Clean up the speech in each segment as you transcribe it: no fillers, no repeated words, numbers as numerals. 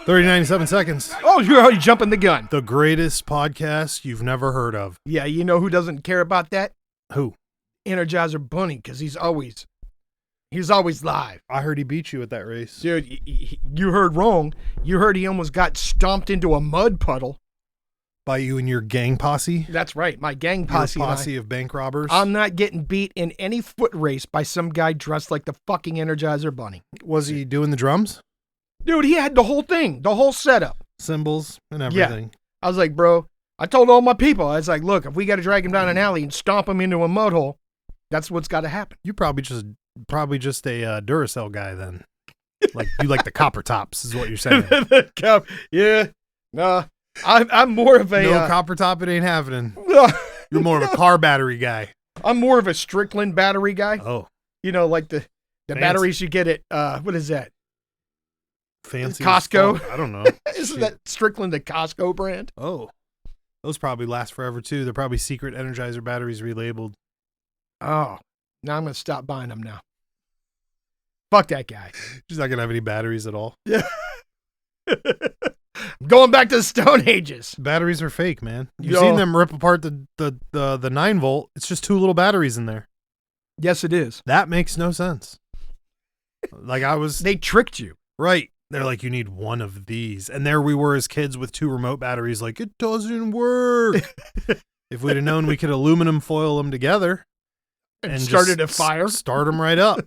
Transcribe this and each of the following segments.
97 seconds. Oh, you're already jumping the gun. The greatest podcast you've never heard of. Yeah, you know who doesn't care about that? Who? Energizer Bunny, because he's always live. I heard he beat you at that race. Dude, you heard wrong. You heard he almost got stomped into a mud puddle. By you and your gang posse? That's right, my gang posse. Your posse of bank robbers? I'm not getting beat in any foot race by some guy dressed like the fucking Energizer Bunny. Was he doing the drums? Dude, he had the whole thing, the whole setup. Cymbals and everything. Yeah. I was like, bro, I told all my people, I was like, look, if we got to drag him down an alley and stomp him into a mud hole, that's what's got to happen. You probably just a Duracell guy then. Like you like the copper tops is what you're saying. Yeah. Nah. I'm more of a... No copper top, it ain't happening. You're more of a car battery guy. I'm more of a Strickland battery guy. Oh. You know, like the batteries you get at, what is that? Fancy Costco. I don't know. Isn't that Strickland the Costco brand? Oh. Those probably last forever too. They're probably secret Energizer batteries relabeled. Oh. Now I'm going to stop buying them now. Fuck that guy. She's not going to have any batteries at all. Yeah. Going back to the Stone Ages. Batteries are fake, man. You've seen them rip apart the 9-volt. It's just two little batteries in there. Yes, it is. That makes no sense. They tricked you. Right. They're like, you need one of these. And there we were as kids with two remote batteries like, it doesn't work. If we'd have known we could aluminum foil them together. And started a fire. Start them right up.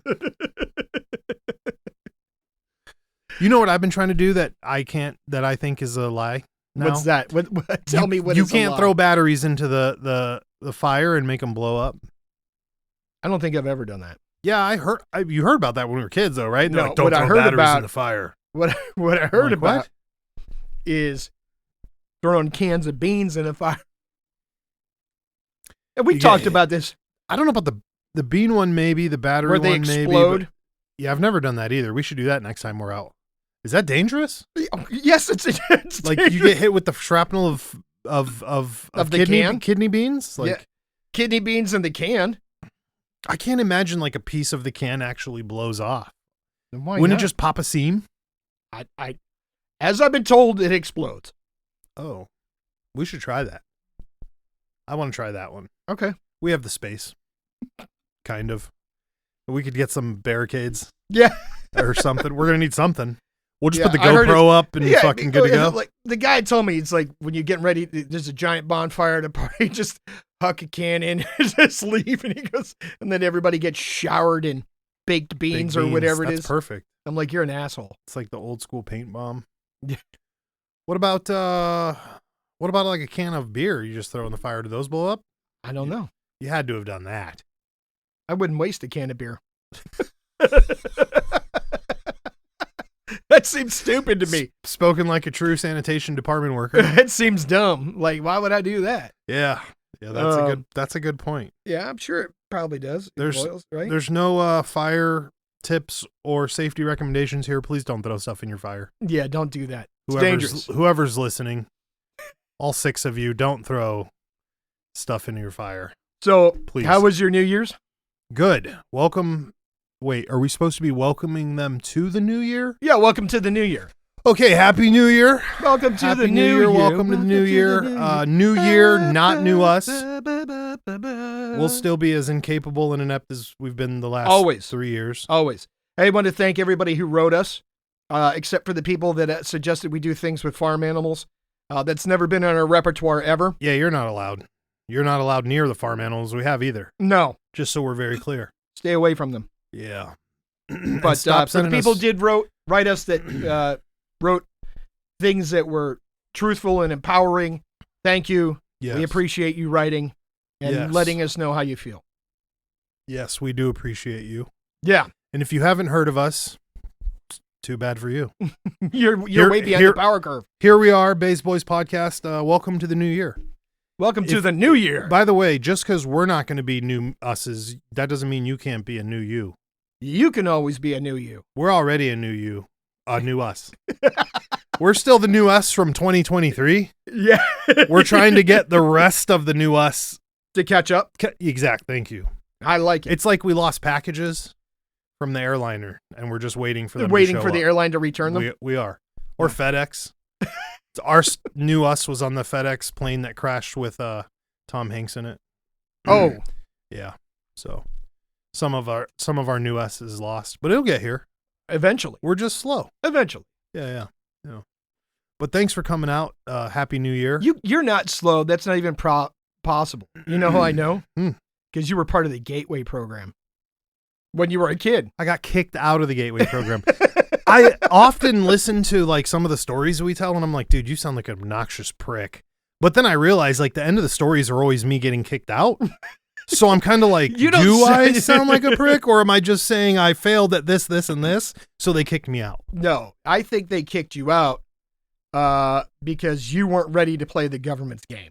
You know what I've been trying to do that I think is a lie now? What's that? Tell me what you is can't a lie. throw batteries into the fire and make them blow up. I don't think I've ever done that. Yeah, you heard about that when we were kids though, right? They're No, like, don't what I throw heard batteries about- in the fire. What I heard Like, about what? is throwing cans of beans in a fire. And we You talked get- about this. I don't know about the bean one, maybe the battery Where they one, maybe. explode. But yeah, I've never done that either. We should do that next time we're out. Is that dangerous? Yes, it's Like dangerous. you get hit with the shrapnel of the can? kidney beans? Like Yeah. Kidney beans in the can. I can't imagine like a piece of the can actually blows off. Then why Wouldn't not? it just pop a seam? As I've been told, it explodes. Oh, we should try that. I want to try that one. Okay. We have the space. Kind of. We could get some barricades Yeah. or something. We're going to need something. We'll just Yeah, put the I heard GoPro up and fucking good to go. Like the guy told me, it's like when you're getting ready, there's a giant bonfire at a party, just huck a can in and just leave. And he goes, and then everybody gets showered in baked beans or whatever it is. That's perfect. I'm like, you're an asshole. It's like the old school paint bomb. Yeah. What about like a can of beer you just throw in the fire? Do those blow up? I don't know. You had to have done that. I wouldn't waste a can of beer. That seems stupid to me. Spoken like a true sanitation department worker. It seems dumb. Like, why would I do that? Yeah. Yeah, that's a good point. Yeah, I'm sure it probably does. There's Boils, right? There's no fire tips or safety recommendations here. Please don't throw stuff in your fire. Yeah, don't do that. It's dangerous. Whoever's listening, all 6 of you, don't throw stuff into your fire. So, Please. How was your New Year's? Good. Welcome. Wait, are we supposed to be welcoming them to the new year? Yeah, welcome to the New Year. Okay, Happy New Year. Welcome to Happy the New Year. Welcome to the New Year. New Year, not new us. We'll still be as incapable and inept as we've been the last Always. 3 years. Always. I want to thank everybody who wrote us, except for the people that suggested we do things with farm animals. That's never been in our repertoire ever. Yeah, you're not allowed. You're not allowed near the farm animals we have either. No. Just so we're very clear. Stay away from them. Yeah. But for the people did write us that wrote things that were truthful and empowering, thank you. Yes. We appreciate you writing and letting us know how you feel. Yes, we do appreciate you. Yeah. And if you haven't heard of us, too bad for you. You're way behind the power curve. Here we are, Baes Boyz podcast. Welcome to the new year. Welcome to the new year. By the way, just because we're not going to be new us's, that doesn't mean you can't be a new you. You can always be a new you. We're already a new you, a new us. We're still the new us from 2023. Yeah. We're trying to get the rest of the new us to catch up. Exact. Thank you. I like it. It's like we lost packages from the airliner and we're just waiting for them waiting to show for the up. airline to return them. We are. Or FedEx. New Us was on the FedEx plane that crashed with Tom Hanks in it. Oh. Yeah. So some of our New Us is lost, but it'll get here. Eventually. We're just slow. Eventually. Yeah. But thanks for coming out. Happy New Year. You're not slow. That's not even possible. You know how I know? Hmm. Because you were part of the Gateway program when you were a kid. I got kicked out of the Gateway program. I often listen to like some of the stories we tell, and I'm like, dude, you sound like an obnoxious prick. But then I realize like the end of the stories are always me getting kicked out. So I'm kind of like, I sound like a prick, or am I just saying I failed at this, and this, so they kicked me out? No, I think they kicked you out because you weren't ready to play the government's game.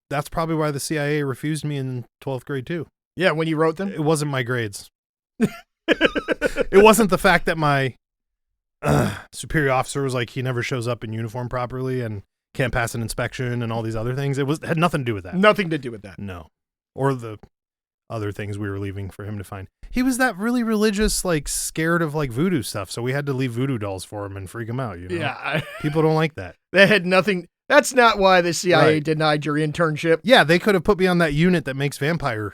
That's probably why the CIA refused me in 12th grade too. Yeah, when you wrote them? It wasn't my grades. It wasn't the fact that my superior officer was like, he never shows up in uniform properly and can't pass an inspection and all these other things. It had nothing to do with that. Nothing to do with that. No. Or the other things we were leaving for him to find. He was that really religious, like scared of like voodoo stuff. So we had to leave voodoo dolls for him and freak him out. You know? Yeah. People don't like that. That had nothing. That's not why the CIA Right. denied your internship. Yeah. They could have put me on that unit that makes vampire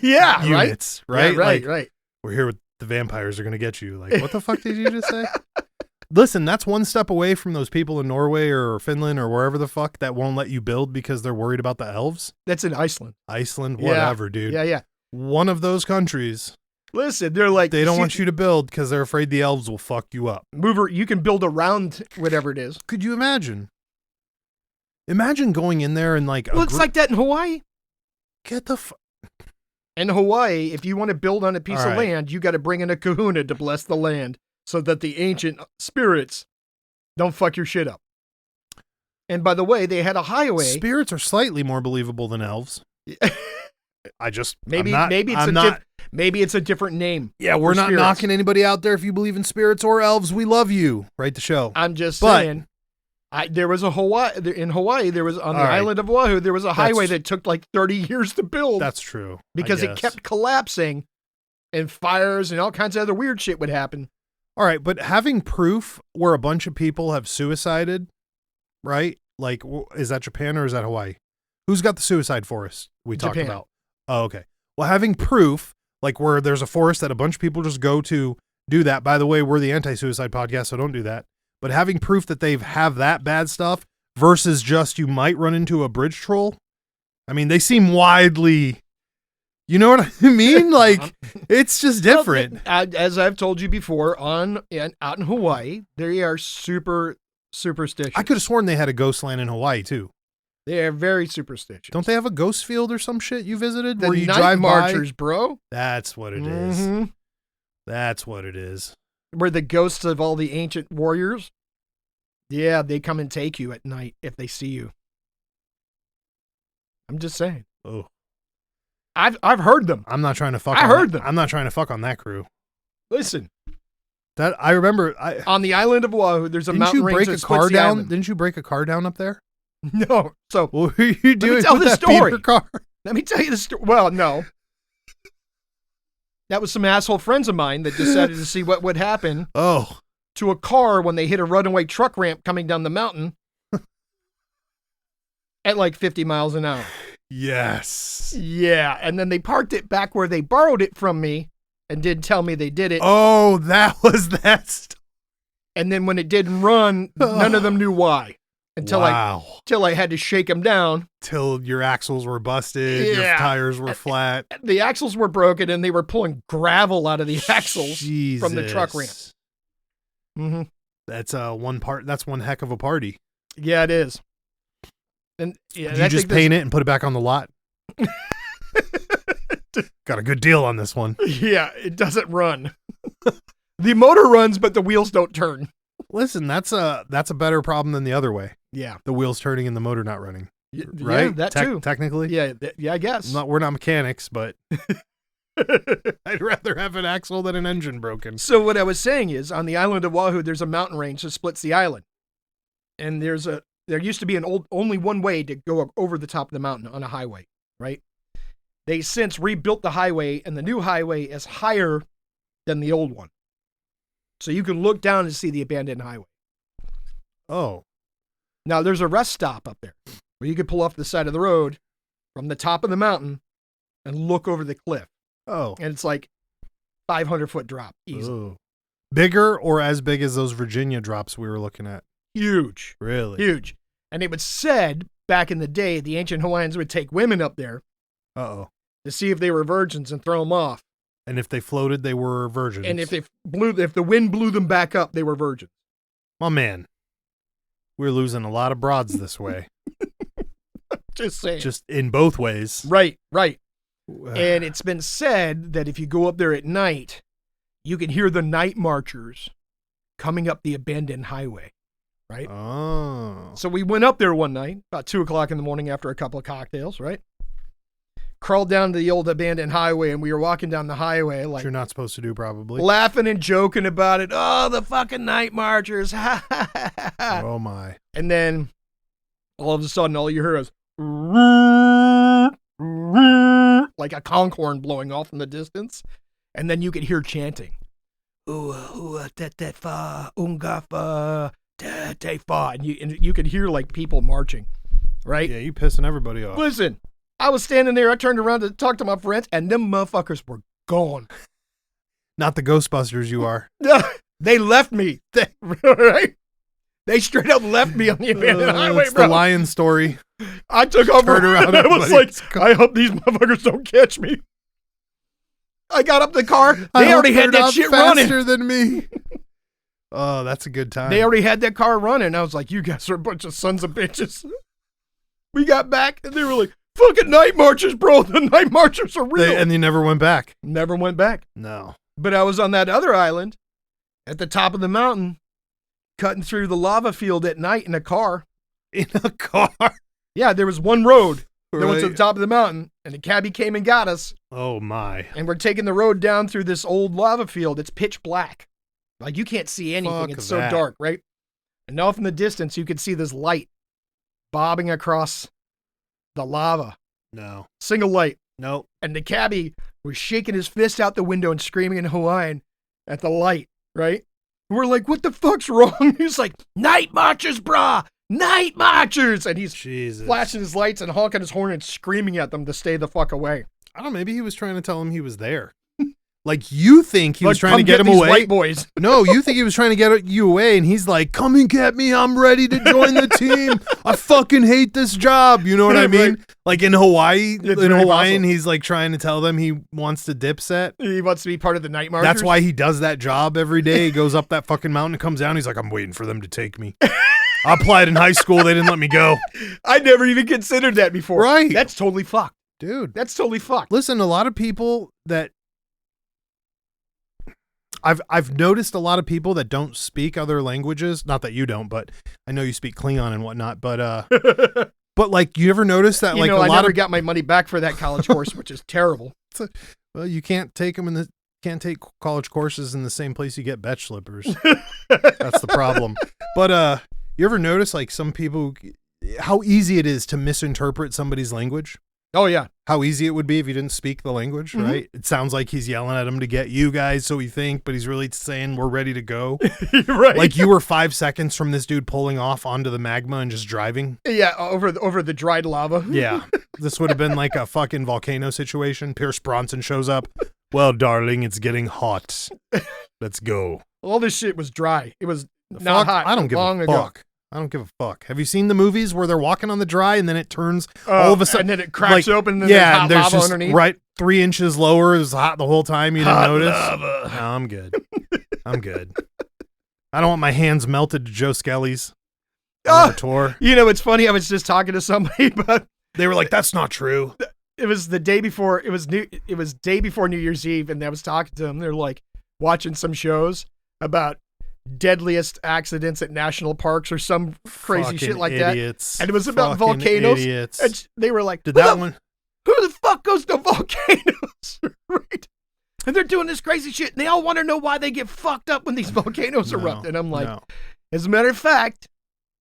Yeah, units, right? Yeah, right, Like, right. we're here with the vampires are going to get you. Like, what the fuck did you just say? Listen, that's one step away from those people in Norway or Finland or wherever the fuck that won't let you build because they're worried about the elves. That's in Iceland. Iceland, Yeah. whatever, dude. Yeah. One of those countries, Listen, they're like, they don't want you to build because they're afraid the elves will fuck you up. mover. You can build around whatever it is. Could you imagine? Imagine going in there and like, Well, it's like that in Hawaii. get the fuck. In Hawaii, if you want to build on a piece All of right. land, you got to bring in a kahuna to bless the land so that the ancient spirits don't fuck your shit up. And by the way, they had a highway. Spirits are slightly more believable than elves. Maybe it's a different name. Yeah, we're for not spirits. knocking anybody out there if you believe in spirits or elves. We love you. Write the show. I'm just But- saying. There was a Hawaii. There was on the All right. island of Oahu. There was a highway That's- that took like 30 years to build That's true. I because it guess. kept collapsing, and fires and all kinds of other weird shit would happen. All right, but having proof where a bunch of people have suicided, right? Like, is that Japan or is that Hawaii? Who's got the suicide forest we talked Japan. about? Oh, okay. Well, having proof, like where there's a forest that a bunch of people just go to do that. By the way, we're the anti-suicide podcast, so don't do that. But having proof that they have that bad stuff versus just you might run into a bridge troll. I mean, they seem widely, you know what I mean? Like, it's just different. Well, as I've told you before, out in Hawaii, they are super superstitious. I could have sworn they had a ghost land in Hawaii too. They are very superstitious. Don't they have a ghost field or some shit you visited the where you night drive marchers, by? bro? That's what it is. Mhm. That's what it is. Where the ghosts of all the ancient warriors. Yeah, they come and take you at night if they see you. I'm just saying. Oh, I've heard them. I'm not trying to fuck. I on heard that. them. I'm not trying to fuck on that crew. Listen, That I remember. on the island of Oahu, there's a Didn't mountain you range break that a splits car the down? island. Didn't you break a car down up there? No. So What were you doing tell with the that story. beater car? let me tell you the story. Well, no. That was some asshole friends of mine that decided to see what would happen Oh, to a car when they hit a runaway truck ramp coming down the mountain at like 50 miles an hour. yes. Yeah, and then they parked it back where they borrowed it from me and didn't tell me they did it. Oh, that was that. And then when it didn't run, none of them knew why until Wow. I had to shake them down. Till your axles were busted, your Yeah. tires were flat. The axles were broken and they were pulling gravel out of the axles from the truck ramp. Jesus. Mm-hmm. That's That's one heck of a party. Yeah, it is. And yeah, Did you just paint it and put it back on the lot? Got a good deal on this one. Yeah, it doesn't run. The motor runs, but the wheels don't turn. Listen, that's a better problem than the other way. Yeah, The wheels turning and the motor not running. yeah, Right? that too. Technically. Yeah, I guess. We're not mechanics, but I'd rather have an axle than an engine broken. So what I was saying is, on the island of Oahu, there's a mountain range that splits the island, and there used to be only one way to go over the top of the mountain on a highway, right? They since rebuilt the highway, and the new highway is higher than the old one, so you can look down and see the abandoned highway. Oh. Now, there's a rest stop up there where you could pull off the side of the road from the top of the mountain and look over the cliff. Oh. And it's like 500-foot drop. Easy. Ooh. Bigger or as big as those Virginia drops we were looking at? Huge. Really? Huge. And it was said back in the day, the ancient Hawaiians would take women up there Uh-oh. to see if they were virgins and throw them off. And if they floated, they were virgins. And if the wind blew them back up, they were virgins. My man, we're losing a lot of broads this way. Just saying. Just in both ways. Right. And it's been said that if you go up there at night, you can hear the night marchers coming up the abandoned highway. Right? Oh. So we went up there one night, about 2:00 in the morning after a couple of cocktails, right? Crawled down the old abandoned highway, and we were walking down the highway like Which you're not supposed to do, probably. laughing and joking about it. Oh, the fucking night marchers. Ha ha ha ha. Oh, my. And then all of a sudden, all you hear is like a conch horn blowing off in the distance. And then you could hear chanting. And you could hear like people marching, right? Yeah, you pissing everybody off. Listen, I was standing there. I turned around to talk to my friends, and them motherfuckers were gone. Not the Ghostbusters you are. They left me. Right? They straight up left me on the abandoned highway, it's bro. the lion story. I took over. Turned around, I was everybody like, I hope these motherfuckers don't catch me. I got up the car. I They hope already had they're that not shit faster running. than me. Oh, that's a good time. They already had that car running. I was like, you guys are a bunch of sons of bitches. We got back, and they were like, fucking night marchers, bro. The night marchers are real. And they never went back. Never went back. No. But I was on that other island at the top of the mountain, cutting through the lava field at night in a car. In a car. Yeah, there was one road that went to the Right. top of the mountain, and the cabbie came and got us. Oh, my. And we're taking the road down through this old lava field. It's pitch black. Like, you can't see anything. Fuck It's so that. dark, right? And off in the distance, you could see this light bobbing across the lava. No. Single light. Nope. And the cabbie was shaking his fist out the window and screaming in Hawaiian at the light, right? And we're like, what the fuck's wrong? He's like, night marchers, brah! Night marchers! And he's Jesus. flashing his lights and honking his horn and screaming at them to stay the fuck away. I don't know. Maybe he was trying to tell him he was there. Like, you think he was Like, trying to come get him these away. white boys. No, you think he was trying to get you away, and he's like, come and get me. I'm ready to join the team. I fucking hate this job. You know what I mean? Right. Like in Hawaii, It's in very Hawaiian, possible. he's like trying to tell them he wants to dip set. He wants to be part of the night marchers. That's why he does that job every day. He goes up that fucking mountain and comes down. He's like, I'm waiting for them to take me. I applied in high school. They didn't let me go. I never even considered that before. Right. That's totally fucked. Dude. That's totally fucked. Listen, a lot of people that I've noticed a lot of people that don't speak other languages. Not that you don't, but I know you speak Klingon and whatnot. But but like, you ever notice that You like know, a I lot never of got my money back for that college course, which is terrible. well, you can't take them can't take college courses in the same place you get bet slippers. That's the problem. But you ever notice like some people how easy it is to misinterpret somebody's language? Oh, yeah. How easy it would be if you didn't speak the language, Mhm. right? It sounds like he's yelling at him to get you guys, so we think, but he's really saying we're ready to go. Right. Like you were 5 seconds from this dude pulling off onto the magma and just driving. Yeah, over the dried lava. Yeah. This would have been like a fucking volcano situation. Pierce Bronson shows up. Well, darling, it's getting hot. Let's go. All this shit was dry. It was The not fuck? hot. I don't give long a ago. fuck. I don't give a fuck. Have you seen the movies where they're walking on the dry and then it turns all of a sudden? And then it cracks like, open and then yeah, there's hot and there's lava just underneath. right 3 inches lower. It was hot the whole time. You didn't Hot notice? lava. No, I'm good. I'm good. I don't want my hands melted to Joe Skelly's on the tour. You know, it's funny. I was just talking to somebody, but They were like, that's not true. it was the day before. It was day before New Year's Eve, and I was talking to them. They're like watching some shows about deadliest accidents at national parks or some crazy Fucking shit like idiots. that. And it was about Fucking volcanoes. Idiots. And they were like, Did that one? Who the fuck goes to volcanoes? Right? And they're doing this crazy shit. And they all want to know why they get fucked up when these volcanoes erupt. And I'm like, no. as a matter of fact,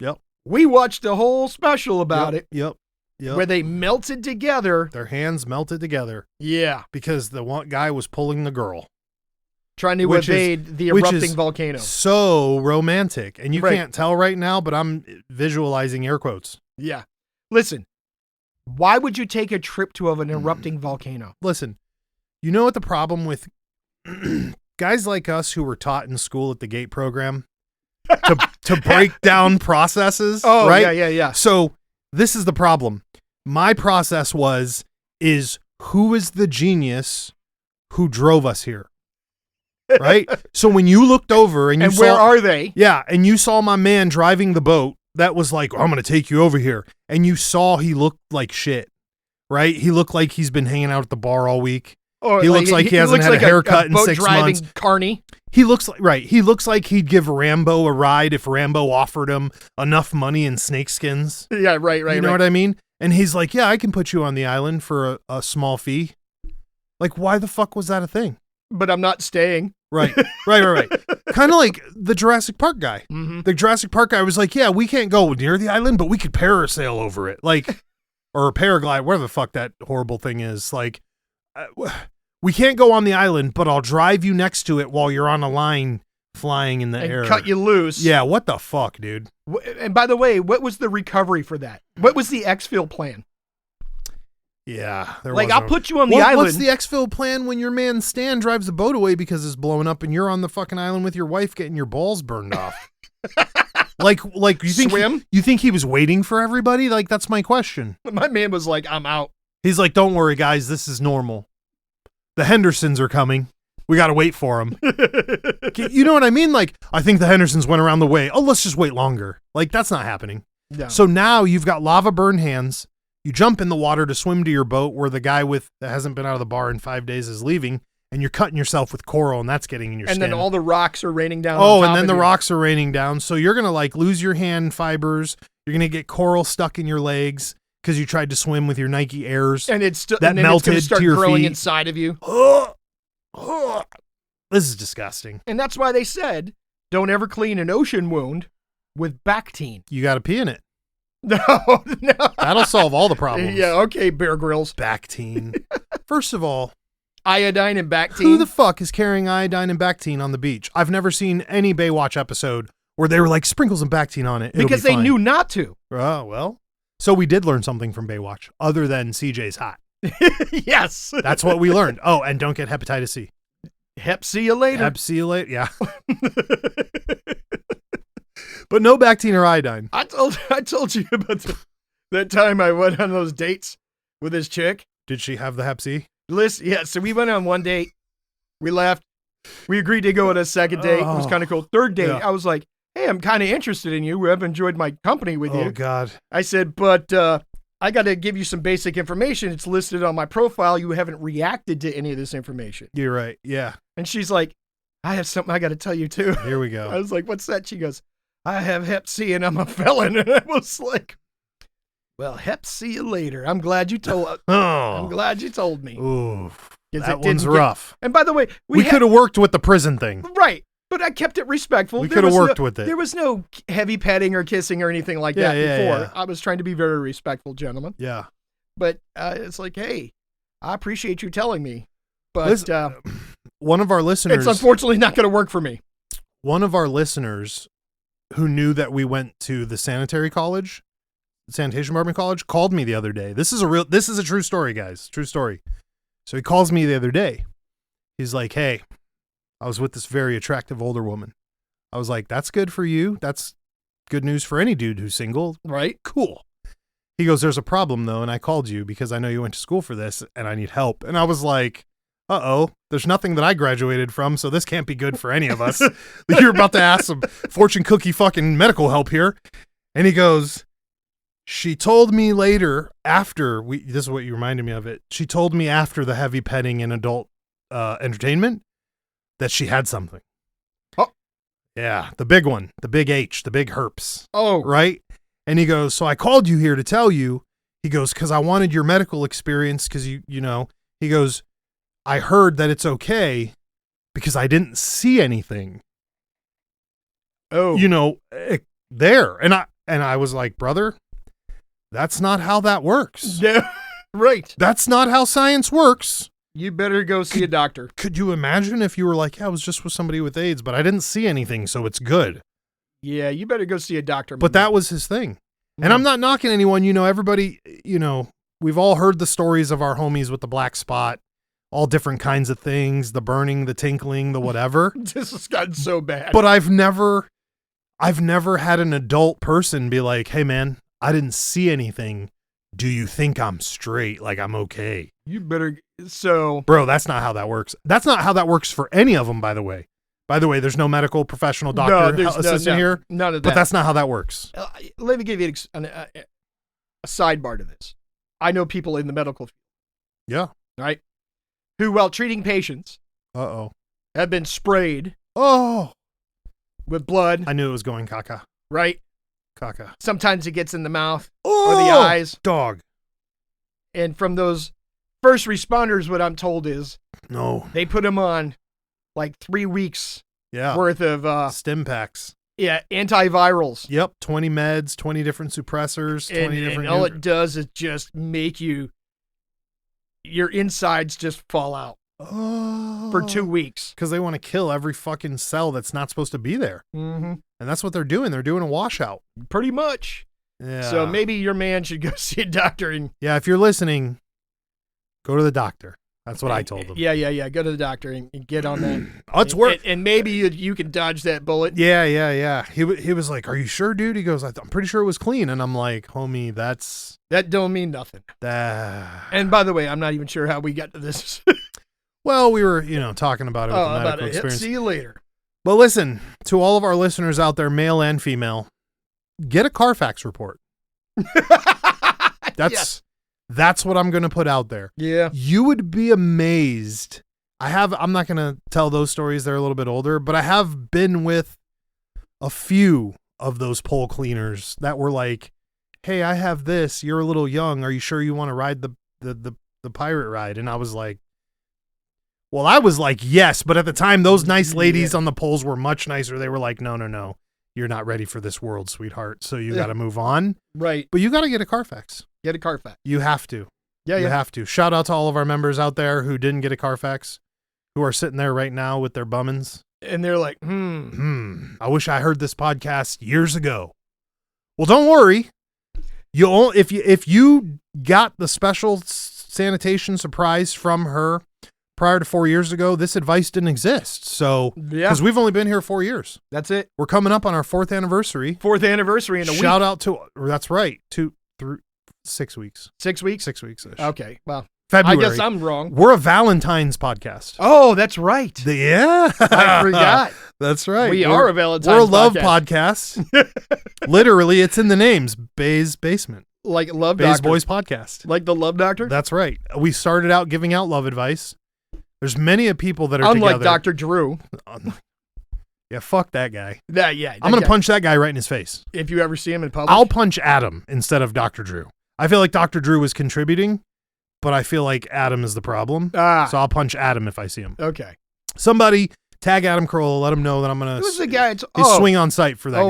Yep. we watched a whole special about Yep, it Yep. Yep. where they melted together. Their hands melted together Yeah. because the one guy was pulling the girl. Trying to evade the erupting volcano. So romantic. And you Right. can't tell right now, but I'm visualizing air quotes. Yeah. Listen, why would you take a trip to an erupting volcano? Listen, you know what the problem with guys like us who were taught in school at the GATE program to break down processes, Oh, right? yeah. So this is the problem. My process is who is the genius who drove us here? Right? So when you looked over and you saw, where are they? Yeah, and you saw my man driving the boat that was like, I'm going to take you over here. And you saw he looked like shit, right? He looked like he's been hanging out at the bar all week. Or He looks like he hasn't looks had a like haircut in boat 6 driving months. carny. He looks like, right. He looks like he'd give Rambo a ride if Rambo offered him enough money in snakeskins. Yeah, right. You know what I mean? And he's like, yeah, I can put you on the island for a small fee. Like, why the fuck was that a thing? But I'm not staying. Right. Kind of like the Jurassic Park guy. Mm-hmm. The Jurassic Park guy was like, yeah, we can't go near the island, but we could parasail over it. Like, or paraglide, whatever the fuck that horrible thing is. Like, we can't go on the island, but I'll drive you next to it while you're on a line flying in the air. Cut you loose. Yeah, what the fuck, dude? And by the way, what was the recovery for that? What was the exfil plan? Yeah. I'll put you on the island. What's the exfil plan when your man Stan drives the boat away because it's blowing up and you're on the fucking island with your wife getting your balls burned off? like you think Swim? You think he was waiting for everybody? Like, that's my question. My man was like, I'm out. He's like, don't worry, guys, this is normal. The Hendersons are coming. We got to wait for them. You know what I mean? Like, I think the Hendersons went around the way. Oh, let's just wait longer. Like, that's not happening. No. So now you've got lava burn hands. You jump in the water to swim to your boat where the guy that hasn't been out of the bar in 5 days is leaving, and you're cutting yourself with coral, and that's getting in your skin. And then all the rocks are raining down. Oh, and then the rocks are raining down. So you're going to like lose your hand fibers. You're going to get coral stuck in your legs because you tried to swim with your Nike Airs. And it's still that melted it's start to your growing feet. inside of you. This is disgusting. And that's why they said, don't ever clean an ocean wound with Bactine. You got to pee in it. No. That'll solve all the problems. Yeah, okay, Bear Grylls. Bactine. First of all, iodine and Bactine. who the fuck is carrying iodine and Bactine on the beach? I've never seen any Baywatch episode where they were like, sprinkle some Bactine on it. Because they knew not to. Oh, well. So we did learn something from Baywatch other than CJ's hot. Yes. That's what we learned. Oh, and don't get hepatitis C. Hep see you later. Hep see you later. Yeah. But no Bactine or iodine. I told you about that time I went on those dates with this chick. Did she have the hep C? Listen, yeah, so we went on one date. We left. We agreed to go on a second date. It was kind of cool. Third date, Yeah. I was like, hey, I'm kind of interested in you. I've enjoyed my company with you. Oh, God. I said, but I got to give you some basic information. It's listed on my profile. You haven't reacted to any of this information. You're right. Yeah. And she's like, I have something I got to tell you, too. Here we I go. was like, what's that? She goes, I have hep C and I'm a felon. And I was like, well, hep see you later. I'm glad you told I'm Oh. glad you told me. Ooh. 'Cause That it one's didn't get- rough. And by the way, We could have worked with the prison thing. right. But I kept it respectful. We There could have was worked no- with it. There was no heavy petting or kissing or anything like that before. Yeah. I was trying to be very respectful, gentlemen. Yeah. But it's like, hey, I appreciate you telling me. But Listen, one of our listeners, it's unfortunately not going to work for me. one of our listeners who knew that we went to the sanitation department college, called me the other day. This is a true story, guys. True story. So he calls me the other day. He's like, hey, I was with this very attractive older woman. I was like, that's good for you. That's good news for any dude who's single. Right? Cool. He goes, there's a problem though. And I called you because I know you went to school for this and I need help. And I was like, uh-oh, there's nothing that I graduated from, so this can't be good for any of us. You're about to ask some fortune cookie fucking medical help here. And he goes, she told me later after this is what you reminded me of it. She told me after the heavy petting and adult entertainment that she had something. Oh. Yeah, the big one, the big H, the big herpes. Oh. Right? And he goes, so I called you here to tell you. He goes, because I wanted your medical experience because you know, he goes, I heard that it's okay because I didn't see anything. Oh. You know, there. And I was like, brother, that's not how that works. Yeah. Right. That's not how science works. You better go see a doctor. Could you imagine if you were like, yeah, I was just with somebody with AIDS, but I didn't see anything, so it's good. Yeah, you better go see a doctor. But that was his thing. And I'm not knocking anyone. Everybody, we've all heard the stories of our homies with the black spot, all different kinds of things, the burning, the tinkling, the whatever. This has gotten so bad. But I've never had an adult person be like, hey man, I didn't see anything. Do you think I'm straight? Like I'm okay? You better. Bro, that's not how that works. That's not how that works for any of them, by the way. By the way, there's no medical professional doctor assistant here. None of that. But that's not how that works. Let me give you a sidebar to this. I know people in the medical field. Yeah. Right? Who, while treating patients, have been sprayed with blood. I knew it was going caca. Right? Caca. Sometimes it gets in the mouth or the eyes. Dog. And from those first responders, what I'm told is they put them on like 3 weeks worth of stim packs. Yeah, antivirals. Yep, 20 meds, 20 different suppressors, 20 different. And all it does is just make your insides just fall out for 2 weeks. Because they want to kill every fucking cell that's not supposed to be there. Mm-hmm. And that's what they're doing. They're doing a washout. Pretty much. Yeah. So maybe your man should go see a doctor. Yeah, if you're listening, go to the doctor. That's what I told him. Yeah. Go to the doctor and get on that. It's work. And maybe you can dodge that bullet. Yeah. He was like, "Are you sure, dude?" He goes, "I'm pretty sure it was clean." And I'm like, "Homie, that don't mean nothing." And by the way, I'm not even sure how we got to this. Well, we were, talking about it with the medical experience. See you later. But listen, to all of our listeners out there, male and female, get a Carfax report. That's what I'm going to put out there. Yeah. You would be amazed. I'm not going to tell those stories. They're a little bit older, but I have been with a few of those pole cleaners that were like, hey, I have this. You're a little young. Are you sure you want to ride the pirate ride? And I was like, yes. But at the time, those nice ladies on the poles were much nicer. They were like, no. You're not ready for this world, sweetheart. So you got to move on. Right. But you got to get a Carfax. Get a Carfax. You have to. Yeah. You have to. Shout out to all of our members out there who didn't get a Carfax, who are sitting there right now with their bummins. And they're like, I wish I heard this podcast years ago. Well, don't worry. If you got the special sanitation surprise from her prior to 4 years ago, this advice didn't exist. So, because we've only been here 4 years. That's it. We're coming up on our 4th anniversary. 4th anniversary in a week. Shout out to, that's right, 6 weeks. 6 weeks? 6 weeks-ish. Okay, well, February. I guess I'm wrong. We're a Valentine's podcast. Oh, that's right. Yeah. I forgot. That's right. We are a Valentine's podcast. We're a love podcast. Literally, it's in the names. Baes Basement. Like Love Baes Doctor. Boyz podcast. Like the Love Doctor? That's right. We started out giving out love advice. There's many of people that are Unlike together. Dr. Drew. Yeah, fuck that guy. I'm going to punch that guy right in his face. If you ever see him in public? I'll punch Adam instead of Dr. Drew. I feel like Dr. Drew was contributing, but I feel like Adam is the problem. So I'll punch Adam if I see him. Okay. Somebody tag Adam Carolla, let him know that I'm going to... Who's the guy? Swing on site for that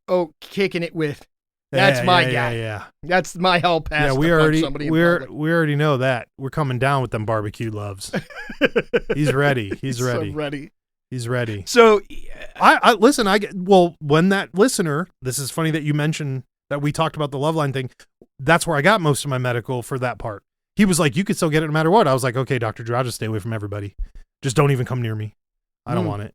guy. Kicking it with... That's my guy. Yeah. That's my hell pass. Yeah, we already know that. We're coming down with them barbecue loves. He's ready. He's ready. So ready. He's ready. So I listen, when that listener, this is funny that you mentioned that we talked about the Loveline thing. That's where I got most of my medical for that part. He was like, you could still get it no matter what. I was like, okay, Dr. Drew, I'll just stay away from everybody. Just don't even come near me. I don't want it.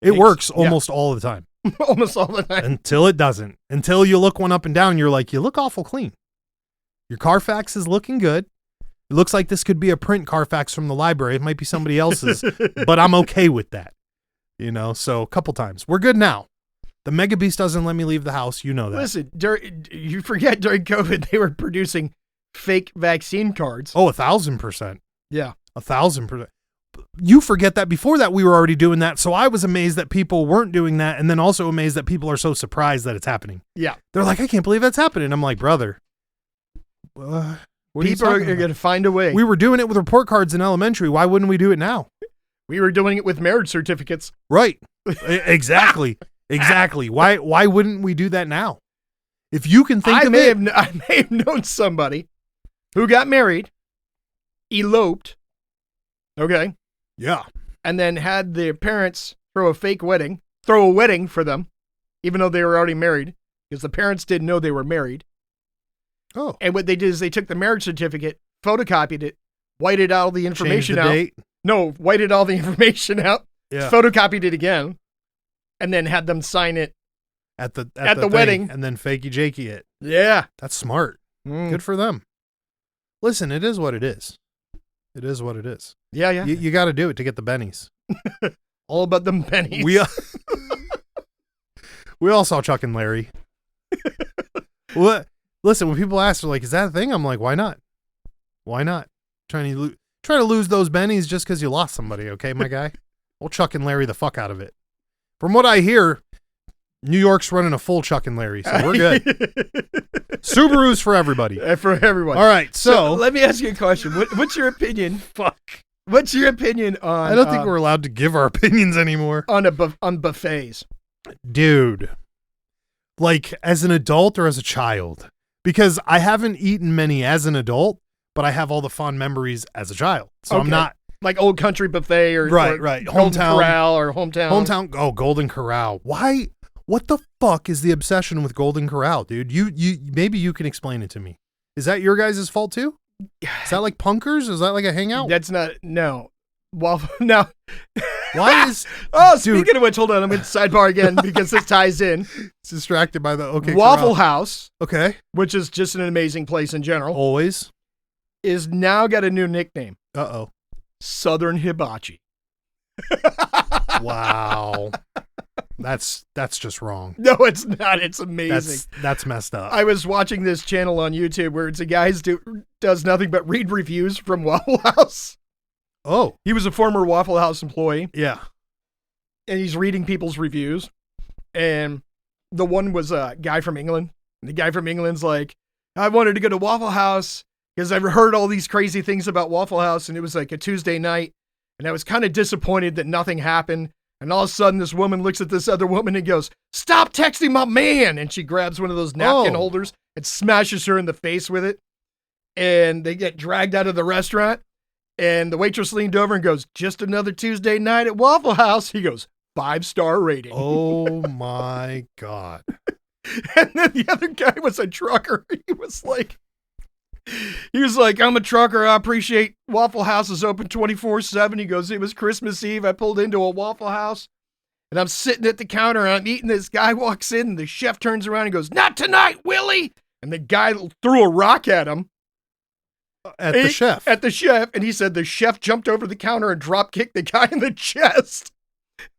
It works almost all the time. Almost all the time. Until it doesn't. Until you look one up and down, and you're like, you look awful clean. Your Carfax is looking good. It looks like this could be a print Carfax from the library. It might be somebody else's, but I'm okay with that. So a couple times. We're good now. The Mega Beast doesn't let me leave the house. You know that. Listen, you forget during COVID, they were producing fake vaccine cards. Oh, 1,000%. Yeah. 1,000%. You forget that before that we were already doing that. So I was amazed that people weren't doing that, and then also amazed that people are so surprised that it's happening. Yeah. They're like, I can't believe that's happening. I'm like, brother, people are going to find a way. We were doing it with report cards in elementary. Why wouldn't we do it now? We were doing it with marriage certificates. Right. Exactly. Exactly. Why wouldn't we do that now? If you can think of it. I may have known somebody who got married, eloped, Okay. Yeah. And then had their parents throw a wedding for them, even though they were already married, because the parents didn't know they were married. Oh. And what they did is they took the marriage certificate, photocopied it, whited all the information Changed the out. date. No, whited all the information out, Yeah. photocopied it again, and then had them sign it At the the thing, wedding. and then fakey jakey it. Yeah. That's smart. Mm. Good for them. Listen, it is what it is. It is what it is. Yeah, yeah. You got to do it to get the bennies. All about them pennies. We all saw Chuck and Larry. What? Listen, when people ask, like, is that a thing? I'm like, why not? Why not? Try to lose those bennies just because you lost somebody, okay, my guy? We'll Chuck and Larry the fuck out of it. From what I hear, New York's running a full Chuck and Larry, so we're good. Subarus for everybody. For everyone. All right, so let me ask you a question. What's your opinion? Fuck. What's your opinion on? I don't think we're allowed to give our opinions anymore. On buffets. Dude, like as an adult or as a child? Because I haven't eaten many as an adult, but I have all the fond memories as a child. So I'm not like Old Country Buffet or right. Golden Corral or Hometown. Oh, Golden Corral. Why? What the fuck is the obsession with Golden Corral, dude? You maybe you can explain it to me. Is that your guys' fault too? Is that like punkers? Is that like a hangout? That's not no. Waffle now. Why is speaking of which, hold on, I'm going to sidebar again because this ties in. It's distracted by the Waffle Corral. House, Okay. which is just an amazing place in general, Always. is now got a new nickname. Uh-oh. Southern Hibachi. Wow. That's just wrong. No, it's not. It's amazing. That's messed up. I was watching this channel on YouTube where it's a guy who does nothing but read reviews from Waffle House. Oh. He was a former Waffle House employee, Yeah. and he's reading people's reviews. And the one was a guy from England. And the guy from England's like, I wanted to go to Waffle House because I've heard all these crazy things about Waffle House, and it was like a Tuesday night, and I was kind of disappointed that nothing happened. And all of a sudden, this woman looks at this other woman and goes, "Stop texting my man!" And she grabs one of those napkin holders and smashes her in the face with it. And they get dragged out of the restaurant. And the waitress leaned over and goes, "Just another Tuesday night at Waffle House." He goes, 5-star rating. Oh my God. And then the other guy was a trucker. He was like, I'm a trucker. I appreciate Waffle House is open 24/7. He goes, it was Christmas Eve. I pulled into a Waffle House and I'm sitting at the counter and I'm eating. This guy walks in and the chef turns around and goes, "Not tonight, Willie." And the guy threw a rock at him. At the chef. And he said the chef jumped over the counter and drop kicked the guy in the chest.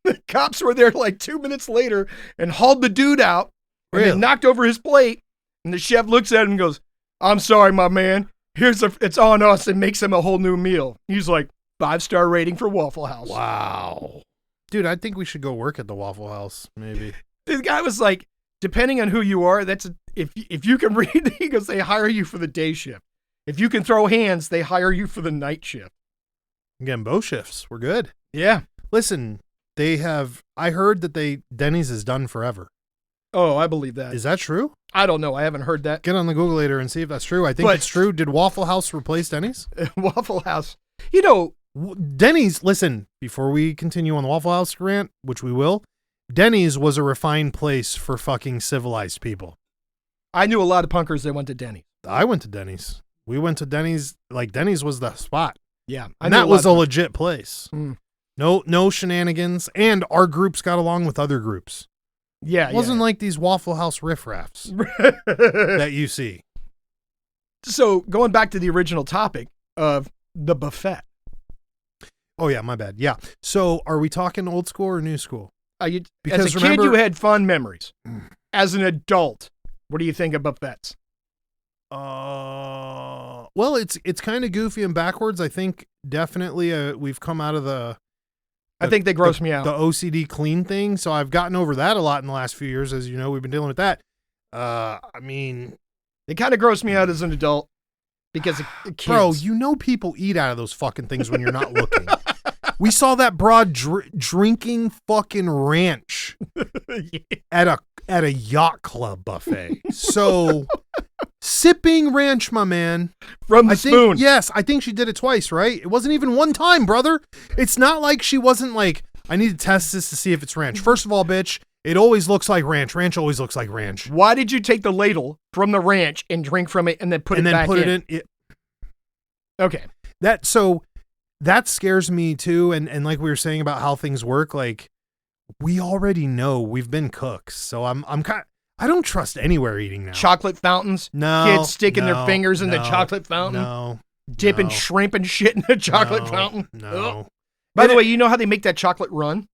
The cops were there like 2 minutes later and hauled the dude out and they knocked over his plate. And the chef looks at him and goes, "I'm sorry, my man. It's on us," and makes him a whole new meal. He's like, 5-star rating for Waffle House. Wow. Dude, I think we should go work at the Waffle House, maybe. The guy was like, depending on who you are, if you can read, he goes, they hire you for the day shift. If you can throw hands, they hire you for the night shift. Again, both shifts. We're good. Yeah. Listen, I heard that Denny's is done forever. Oh, I believe that. Is that true? I don't know. I haven't heard that. Get on the Google later and see if that's true. I think it's true. Did Waffle House replace Denny's? Waffle House. You know, Denny's, listen, before we continue on the Waffle House rant, which we will, Denny's was a refined place for fucking civilized people. I knew a lot of punkers that went to Denny's. I went to Denny's. We went to Denny's. Like, Denny's was the spot. Yeah. And that was a legit place. Mm. No shenanigans. And our groups got along with other groups. Yeah. It wasn't like these Waffle House riffraffs that you see. So going back to the original topic of the buffet. Oh, yeah, my bad. Yeah. So are we talking old school or new school? Because as a kid, you had fun memories. As an adult, what do you think of buffets? Well, it's kind of goofy and backwards. I think definitely we've come out of I think they gross me out. The OCD clean thing. So I've gotten over that a lot in the last few years. As you know, we've been dealing with that. I mean, it kind of grossed me out as an adult because the kids. Bro, you know people eat out of those fucking things when you're not looking. We saw that broad drinking fucking ranch at a yacht club buffet. So sipping ranch, my man. From the I spoon. think, yes, I think she did it twice, right? It wasn't even one time, brother. It's not like she wasn't like, I need to test this to see if it's ranch. First of all, bitch, it always looks like ranch. Ranch always looks like ranch. Why did you take the ladle from the ranch and drink from it and then put it back in? Okay. That scares me too. And like we were saying about how things work, like we already know we've been cooks. So I don't trust anywhere eating now. Chocolate fountains. No. Kids sticking their fingers in the chocolate fountain. No. Dipping shrimp and shit in the chocolate fountain. No. Ugh. By the way, you know how they make that chocolate run?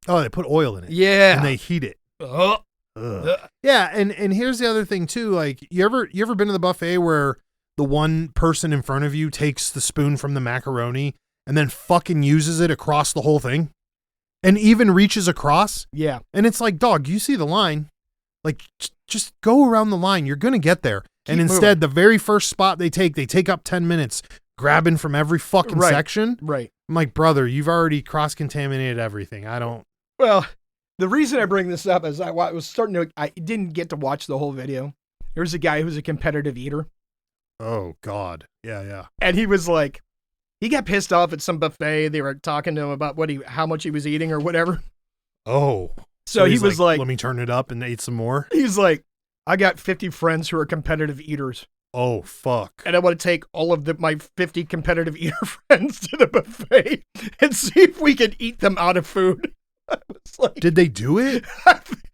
Oh, they put oil in it. Yeah. And they heat it. Ugh. Yeah, and here's the other thing too. Like, you ever been to the buffet where the one person in front of you takes the spoon from the macaroni and then fucking uses it across the whole thing? And even reaches across? Yeah. And it's like, dog, you see the line. Like, just go around the line. You're going to get there. And instead, the very first spot they take up 10 minutes grabbing from every fucking section. Right. I'm like, brother, you've already cross-contaminated everything. Well, the reason I bring this up is I didn't get to watch the whole video. There was a guy who was a competitive eater. Oh, God. Yeah. And he was like, he got pissed off at some buffet. They were talking to him about how much he was eating or whatever. Oh. So he was like, let me turn it up and ate some more. He's like, I got 50 friends who are competitive eaters. Oh, fuck. And I want to take all of my 50 competitive eater friends to the buffet and see if we can eat them out of food. I was like, did they do it?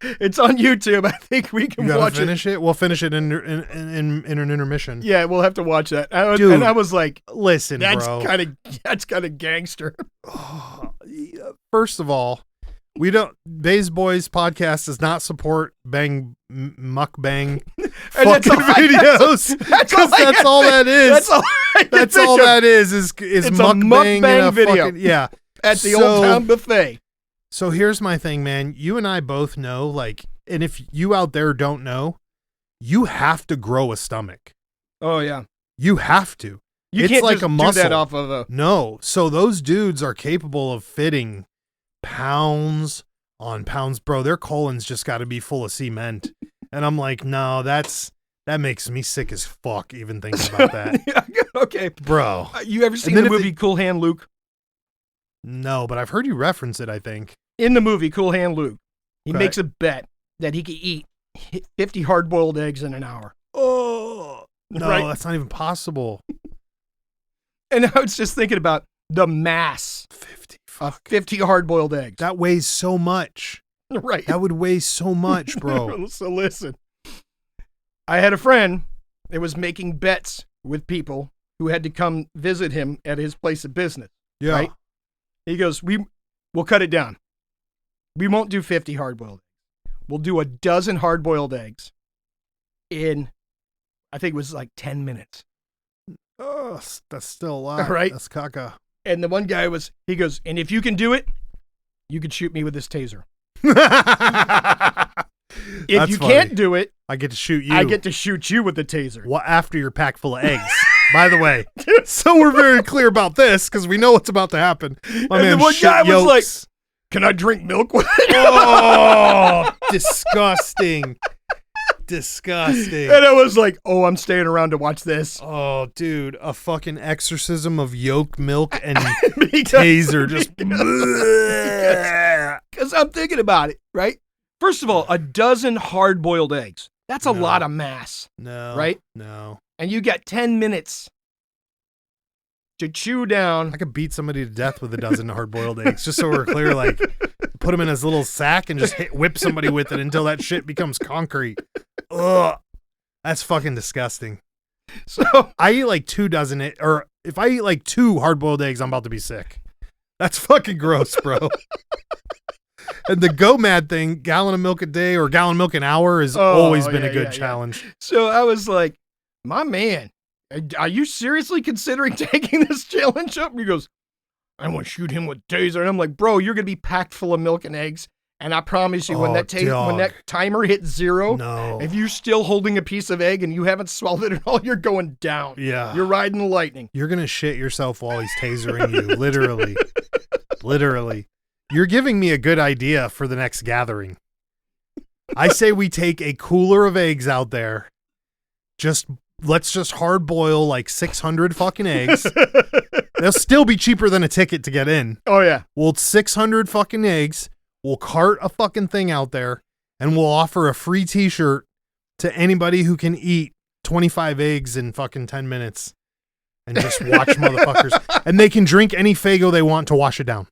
It's on YouTube. I think we can watch finish it. We'll finish it in an intermission. Yeah, we'll have to watch that. Dude, and I was like, listen, bro. That's kind of gangster. First of all, we don't. Baes Boyz podcast does not support mukbang fucking videos. That's all that is. That's all that is mukbang in a video. Yeah, at the Old Town Buffet. So here's my thing, man. You and I both know, like, and if you out there don't know, you have to grow a stomach. Oh yeah, you have to. You can't like just a muscle. Do that off of a. No, so those dudes are capable of fitting pounds on pounds, bro. Their colons just got to be full of cement, and I'm like, no, that makes me sick as fuck even thinking about that. Okay, bro. You ever seen the movie Cool Hand Luke? No, but I've heard you reference it, I think. In the movie Cool Hand Luke, he makes a bet that he could eat 50 hard-boiled eggs in an hour. Oh, no, that's not even possible. And I was just thinking about the mass 50 hard-boiled eggs. That weighs so much. Right. That would weigh so much, bro. So listen, I had a friend that was making bets with people who had to come visit him at his place of business. Yeah. Right? He goes, we'll cut it down. We won't do 50 hard-boiled eggs. We'll do a dozen hard-boiled eggs in, I think it was like 10 minutes. Oh, that's still a lot. Right? That's caca. And the one guy he goes, and if you can do it, you can shoot me with this taser. If you can't do it, I get to shoot you. I get to shoot you with the taser. Well, after you're packed full of eggs, by the way. So we're very clear about this because we know what's about to happen. My man, the one guy was like, can I drink milk with it? Oh, disgusting. Disgusting. And I was like, oh, I'm staying around to watch this. Oh, dude, a fucking exorcism of yolk milk and taser. Just because I'm thinking about it, right? First of all, a dozen hard-boiled eggs. That's a lot of mass. No. Right? No. And you got 10 minutes to chew down. I could beat somebody to death with a dozen hard-boiled eggs, just so we're clear. Like, put them in his little sack and just whip somebody with it until that shit becomes concrete. Ugh. That's fucking disgusting. So I eat like 2 dozen, or if I eat like 2 hard-boiled eggs, I'm about to be sick. That's fucking gross, bro. And the go mad thing, gallon of milk a day or gallon of milk an hour, has always been a good challenge. Yeah. So I was like, my man, are you seriously considering taking this challenge up? And he goes, I want to shoot him with taser. And I'm like, bro, you're going to be packed full of milk and eggs. And I promise you, when that timer hits 0, if you're still holding a piece of egg and you haven't swallowed it at all, you're going down. Yeah. You're riding the lightning. You're going to shit yourself while he's tasering you. Literally. Literally. You're giving me a good idea for the next gathering. I say we take a cooler of eggs out there let's just hard boil like 600 fucking eggs. They'll still be cheaper than a ticket to get in. Oh yeah. We'll 600 fucking eggs. We'll cart a fucking thing out there, and we'll offer a free t-shirt to anybody who can eat 25 eggs in fucking 10 minutes and just watch motherfuckers. And they can drink any Faygo they want to wash it down.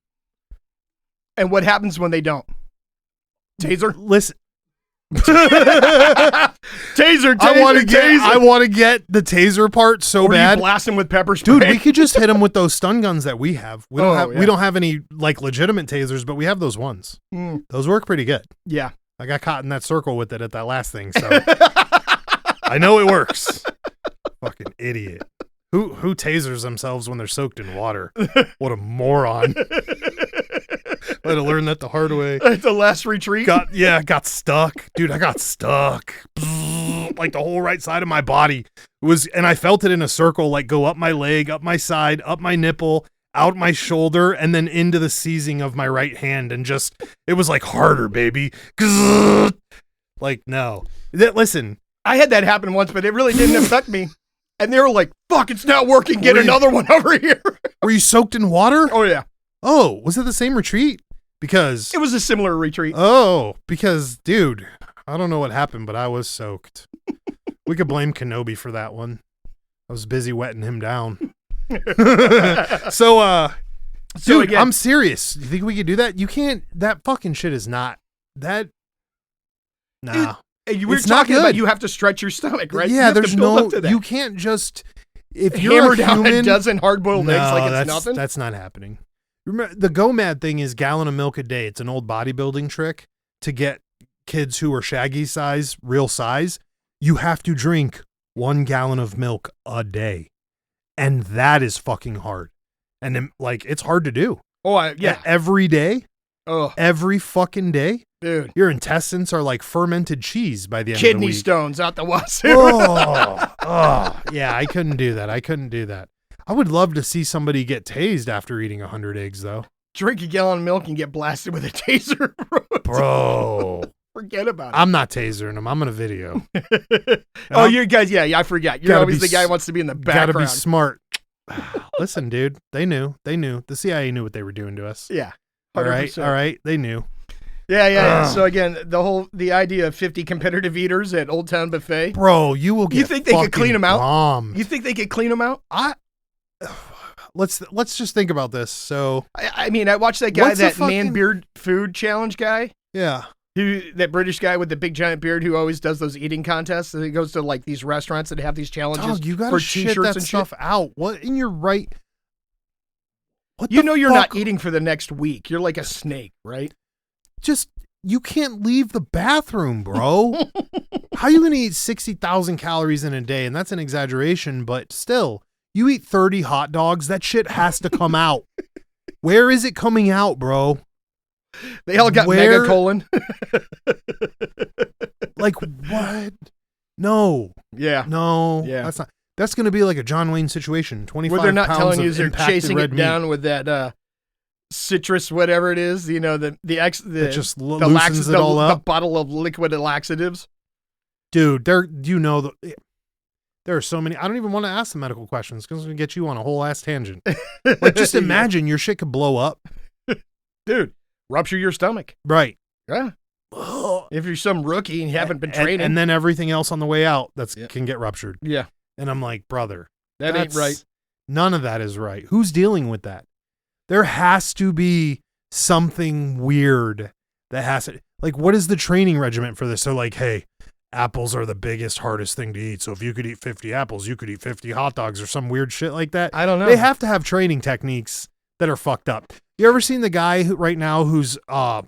And what happens when they don't? Taser? Listen. taser. I want to get the taser part so bad. Blast them with pepper spray. Dude, we could just hit them with those stun guns that we have. We Yeah. don't have any like legitimate tasers, but we have those ones. Those work pretty good. Yeah. I got caught in that circle with it at that last thing, so I know it works. Fucking idiot. Who tasers themselves when they're soaked in water? What a moron. I had to learn that the hard way. At the last retreat? Got stuck. Dude, I got stuck. Like the whole right side of my body and I felt it in a circle, like go up my leg, up my side, up my nipple, out my shoulder, and then into the seizing of my right hand. And just, it was like harder, baby. Like, no. Listen. I had that happen once, but it really didn't affect me. And they were like, fuck, it's not working. Get another one over here. Were you soaked in water? Oh, yeah. Oh, was it the same retreat? Because it was a similar retreat. Oh, because, dude, I don't know what happened, but I was soaked. We could blame Kenobi for that one. I was busy wetting him down. So dude, again, I'm serious. You think we could do that? You can't. That fucking shit is not that. Nah. You were talking about you have to stretch your stomach, right? Yeah, there's no. You can't just. If you're hammer a human, down a dozen hard-boiled eggs like it's nothing. That's not happening. Remember, the Go Mad thing is gallon of milk a day. It's an old bodybuilding trick to get kids who are Shaggy size, real size. You have to drink 1 gallon of milk a day. And that is fucking hard. And then, like, it's hard to do. Oh, yeah. Every day. Oh. Every fucking day. Dude. Your intestines are like fermented cheese by the end of the week. Kidney stones out the wazoo. Yeah, I couldn't do that. I would love to see somebody get tased after eating 100 eggs, though. Drink a gallon of milk and get blasted with a taser, bro. Forget about it. I'm not tasering them. I'm in a video. Oh, you guys, yeah, I forgot. You're always the guy who wants to be in the background. Gotta be smart. Listen, dude, they knew. The CIA knew what they were doing to us. Yeah. 100%. All right, they knew. Yeah. So again, the idea of 50 competitive eaters at Old Town Buffet. Bro, you will get. You think they could clean them out? Bombed. You think they could clean them out? Let's just think about this. So I mean, I watched that guy, man beard food challenge guy. Yeah. That British guy with the big giant beard who always does those eating contests, and he goes to like these restaurants that have these challenges you gotta for shit t-shirts that and stuff shit. out. What in your right? What you know, you're not fuck? eating for the next week. You're like a snake, right? Just you can't leave the bathroom, bro. How are you gonna eat 60,000 calories in a day? And that's an exaggeration, but still, you eat 30 hot dogs. That shit has to come out. Where is it coming out, bro? They all got mega colon. Like what? No. Yeah. No. Yeah. That's not. That's going to be like a John Wayne situation. 25 where they're not pounds telling you of they're impacted chasing red it down meat. with that citrus, whatever it is. You know, the just loosens it all up. The bottle of liquid laxatives. Dude, there are so many. I don't even want to ask the medical questions because it's going to get you on a whole ass tangent. Like, just imagine your shit could blow up. Dude, rupture your stomach. Right. Yeah. If you're some rookie and you haven't been training. And then everything else on the way out can get ruptured. Yeah. And I'm like, brother. That ain't right. None of that is right. Who's dealing with that? There has to be something weird that has to, like, what is the training regimen for this? So like, hey, apples are the biggest, hardest thing to eat. So if you could eat 50 apples, you could eat 50 hot dogs or some weird shit like that. I don't know. They have to have training techniques that are fucked up. You ever seen the guy right now who's, have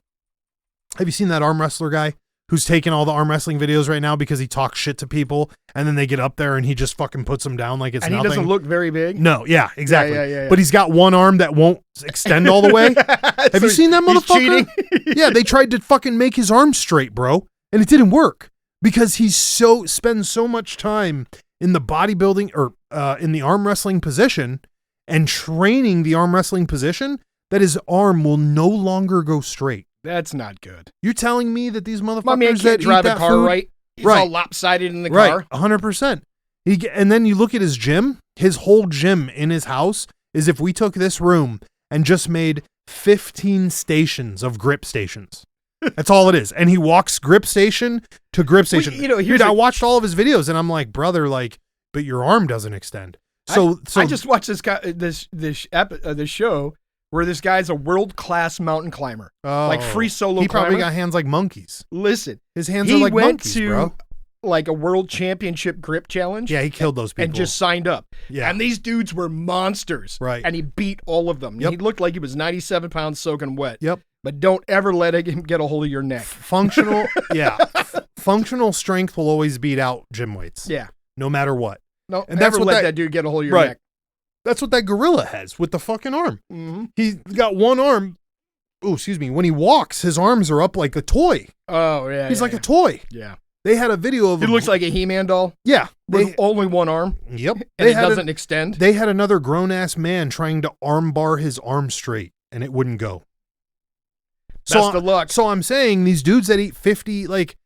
you seen that arm wrestler guy who's taking all the arm wrestling videos right now because he talks shit to people and then they get up there and he just fucking puts them down like it's nothing? And he doesn't look very big? No, yeah, exactly. Yeah. But he's got one arm that won't extend all the way. Have you seen that motherfucker? Yeah, they tried to fucking make his arm straight, bro, and it didn't work because he's spends so much time in the bodybuilding or in the arm wrestling position and training the arm wrestling position that his arm will no longer go straight. That's not good. You're telling me that these motherfuckers My man can't that drive eat a that car food, right. He's all lopsided in the car. 100%. And then you look at his gym. His whole gym in his house is if we took this room and just made 15 stations of grip stations. That's all it is. And he walks grip station to grip station. Well, dude, I watched all of his videos and I'm like, brother, like, but your arm doesn't extend. So I just watched this guy, this show where this guy's a world-class mountain climber, like free solo he climber. Probably got hands like monkeys. Listen, his hands are like monkeys, to, bro. Like a world championship grip challenge. Yeah, he killed those people. And just signed up. Yeah. And these dudes were monsters. Right. And he beat all of them. Yep. He looked like he was 97 pounds soaking wet. Yep. But don't ever let him get a hold of your neck. Functional, yeah. Functional strength will always beat out gym weights. Yeah. No matter what. No, and that's never what let that dude get a hold of your neck. That's what that gorilla has with the fucking arm. Mm-hmm. He's got one arm. Oh, excuse me. When he walks, his arms are up like a toy. Oh, yeah. He's like a toy. Yeah. They had a video of He looks like a He-Man doll. Yeah. With only one arm. Yep. And it doesn't extend. They had another grown-ass man trying to arm bar his arm straight, and it wouldn't go. Best of luck. So I'm saying these dudes that eat 50, like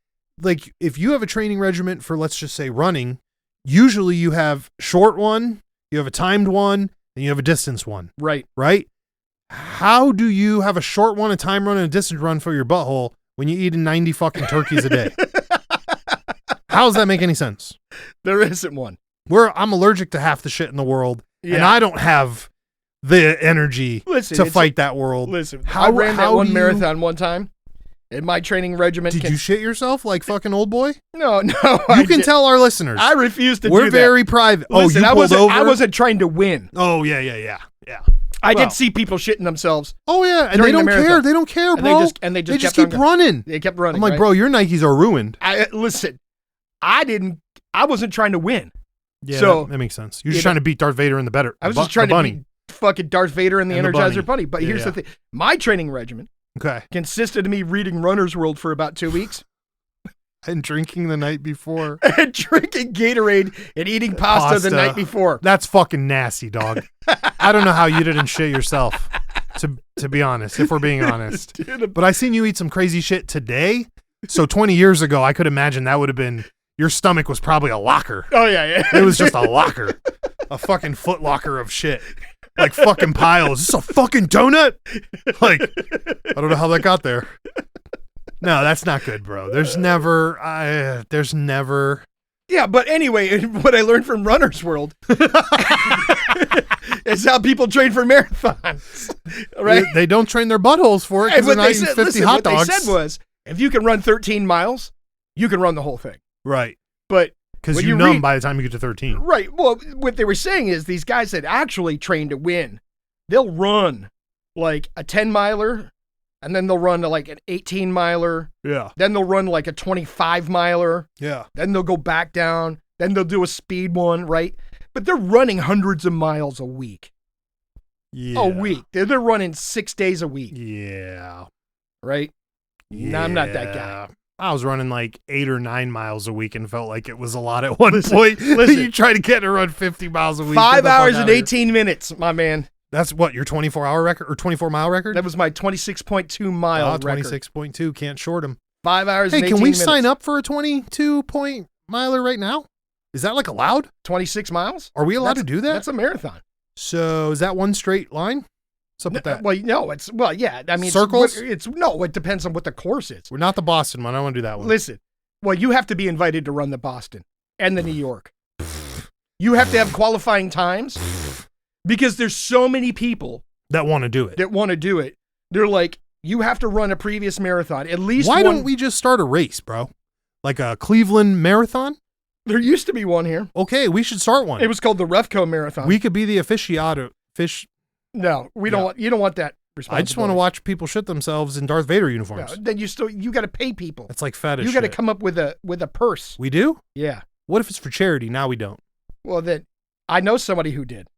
if you have a training regimen for, let's just say, running, usually you have short one, you have a timed one, and you have a distance one. Right. Right? How do you have a short one, a time run, and a distance run for your butthole when you eat 90 fucking turkeys a day? How does that make any sense? There isn't one. I'm allergic to half the shit in the world, and I don't have the energy to fight that world. Listen, I ran that one marathon one time, and my training regimen. Did you shit yourself like fucking old boy? No. You can tell our listeners. I refuse to do that. We're very private. Listen, you pulled over? I wasn't trying to win. Oh, yeah. I did see people shitting themselves. Oh, yeah, and they don't care. They don't care, bro. They just keep running. They kept running. I'm like, bro, your Nikes are ruined. Listen, I wasn't trying to win. Yeah, so, that makes sense. You're just trying to beat Darth Vader in the I was just trying to beat fucking Darth Vader and the Energizer Bunny. But here's the thing. My training regimen consisted of me reading Runner's World for about 2 weeks. And drinking the night before. And drinking Gatorade and eating pasta the night before. That's fucking nasty, dog. I don't know how you didn't shit yourself, to be honest, if we're being honest. But I seen you eat some crazy shit today. So 20 years ago, I could imagine that would have been, your stomach was probably a locker. Oh, yeah. It was just a locker. A fucking foot locker of shit. Like fucking piles. Is this a fucking donut? Like, I don't know how that got there. No, that's not good, bro. There's never. Yeah, but anyway, what I learned from Runner's World is how people train for marathons, right? They don't train their buttholes for it because they're not eating 50 hot dogs. What they said was, if you can run 13 miles, you can run the whole thing. Right. But because you numb by the time you get to 13. Right. Well, what they were saying is these guys that actually train to win, they'll run like a 10-miler. And then they'll run like an 18-miler. Yeah. Then they'll run like a 25-miler. Yeah. Then they'll go back down. Then they'll do a speed one, right? But they're running hundreds of miles a week. Yeah. A week. They're running 6 days a week. Yeah. Right? Yeah. No, I'm not that guy. I was running like 8 or 9 miles a week and felt like it was a lot at one point. You try to get to run 50 miles a week. 5 hours and 18 minutes, my man. That's what, your 24-hour record or 24-mile record? That was my 26.2 mile record. 26.2, can't short him. 5 hours and 18 minutes. Hey, can we sign up for a 22-miler right now? Is that like allowed? 26 miles? Are we allowed to do that? That's a marathon. So is that one straight line? What's up with that? Well, no, yeah. I mean, circles? It depends on what the course is. We're not the Boston one. I want to do that one. Listen, well, you have to be invited to run the Boston and the New York. You have to have qualifying times. Because there's so many people that want to do it. They're like, you have to run a previous marathon. At least Why don't we just start a race, bro? Like a Cleveland marathon? There used to be one here. Okay, we should start one. It was called the Refco Marathon. We could be the aficionado. No, we don't want. You don't want that responsibility. I just want to watch people shit themselves in Darth Vader uniforms. No, then you got to pay people. That's like fetish. You got to come up with a purse. We do? Yeah. What if it's for charity? Now we don't. Well, then I know somebody who did.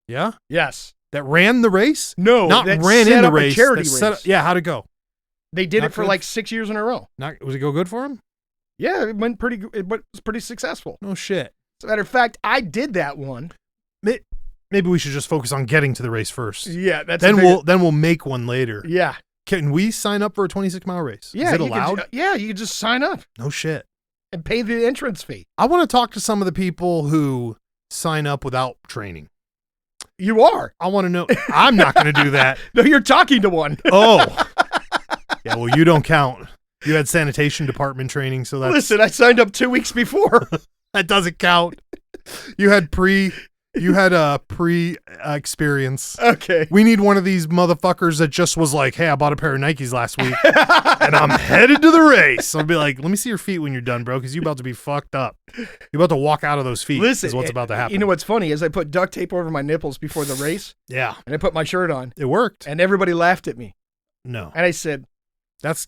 Yeah? Yes. That ran the race? No, not that ran set in the up race. A charity race. Yeah, how'd it go? They did Not it for good? like 6 years in a row. Was it go good for him? Yeah, it went pretty good. It was pretty successful. No shit. As a matter of fact, I did that one. Maybe we should just focus on getting to the race first. Yeah, that's then we'll make one later. Yeah. Can we sign up for a 26-mile race? Yeah. Is it allowed? You can just sign up. No shit. and pay the entrance fee. I want to talk to some of the people who sign up without training. You are. I want to know. I'm not going to do that. No, you're talking to one. Oh. Yeah, well, you don't count. You had sanitation department training, so that's... Listen, I signed up 2 weeks before. That doesn't count. You had a pre experience. Okay. We need one of these motherfuckers that just was like, hey, I bought a pair of Nikes last week and I'm headed to the race. I'll be like, let me see your feet when you're done, bro, because you're about to be fucked up. You're about to walk out of those feet. Listen, is what's about to happen. You know what's funny is I put duct tape over my nipples before the race. Yeah. And I put my shirt on. It worked. And everybody laughed at me. No. And I said, That's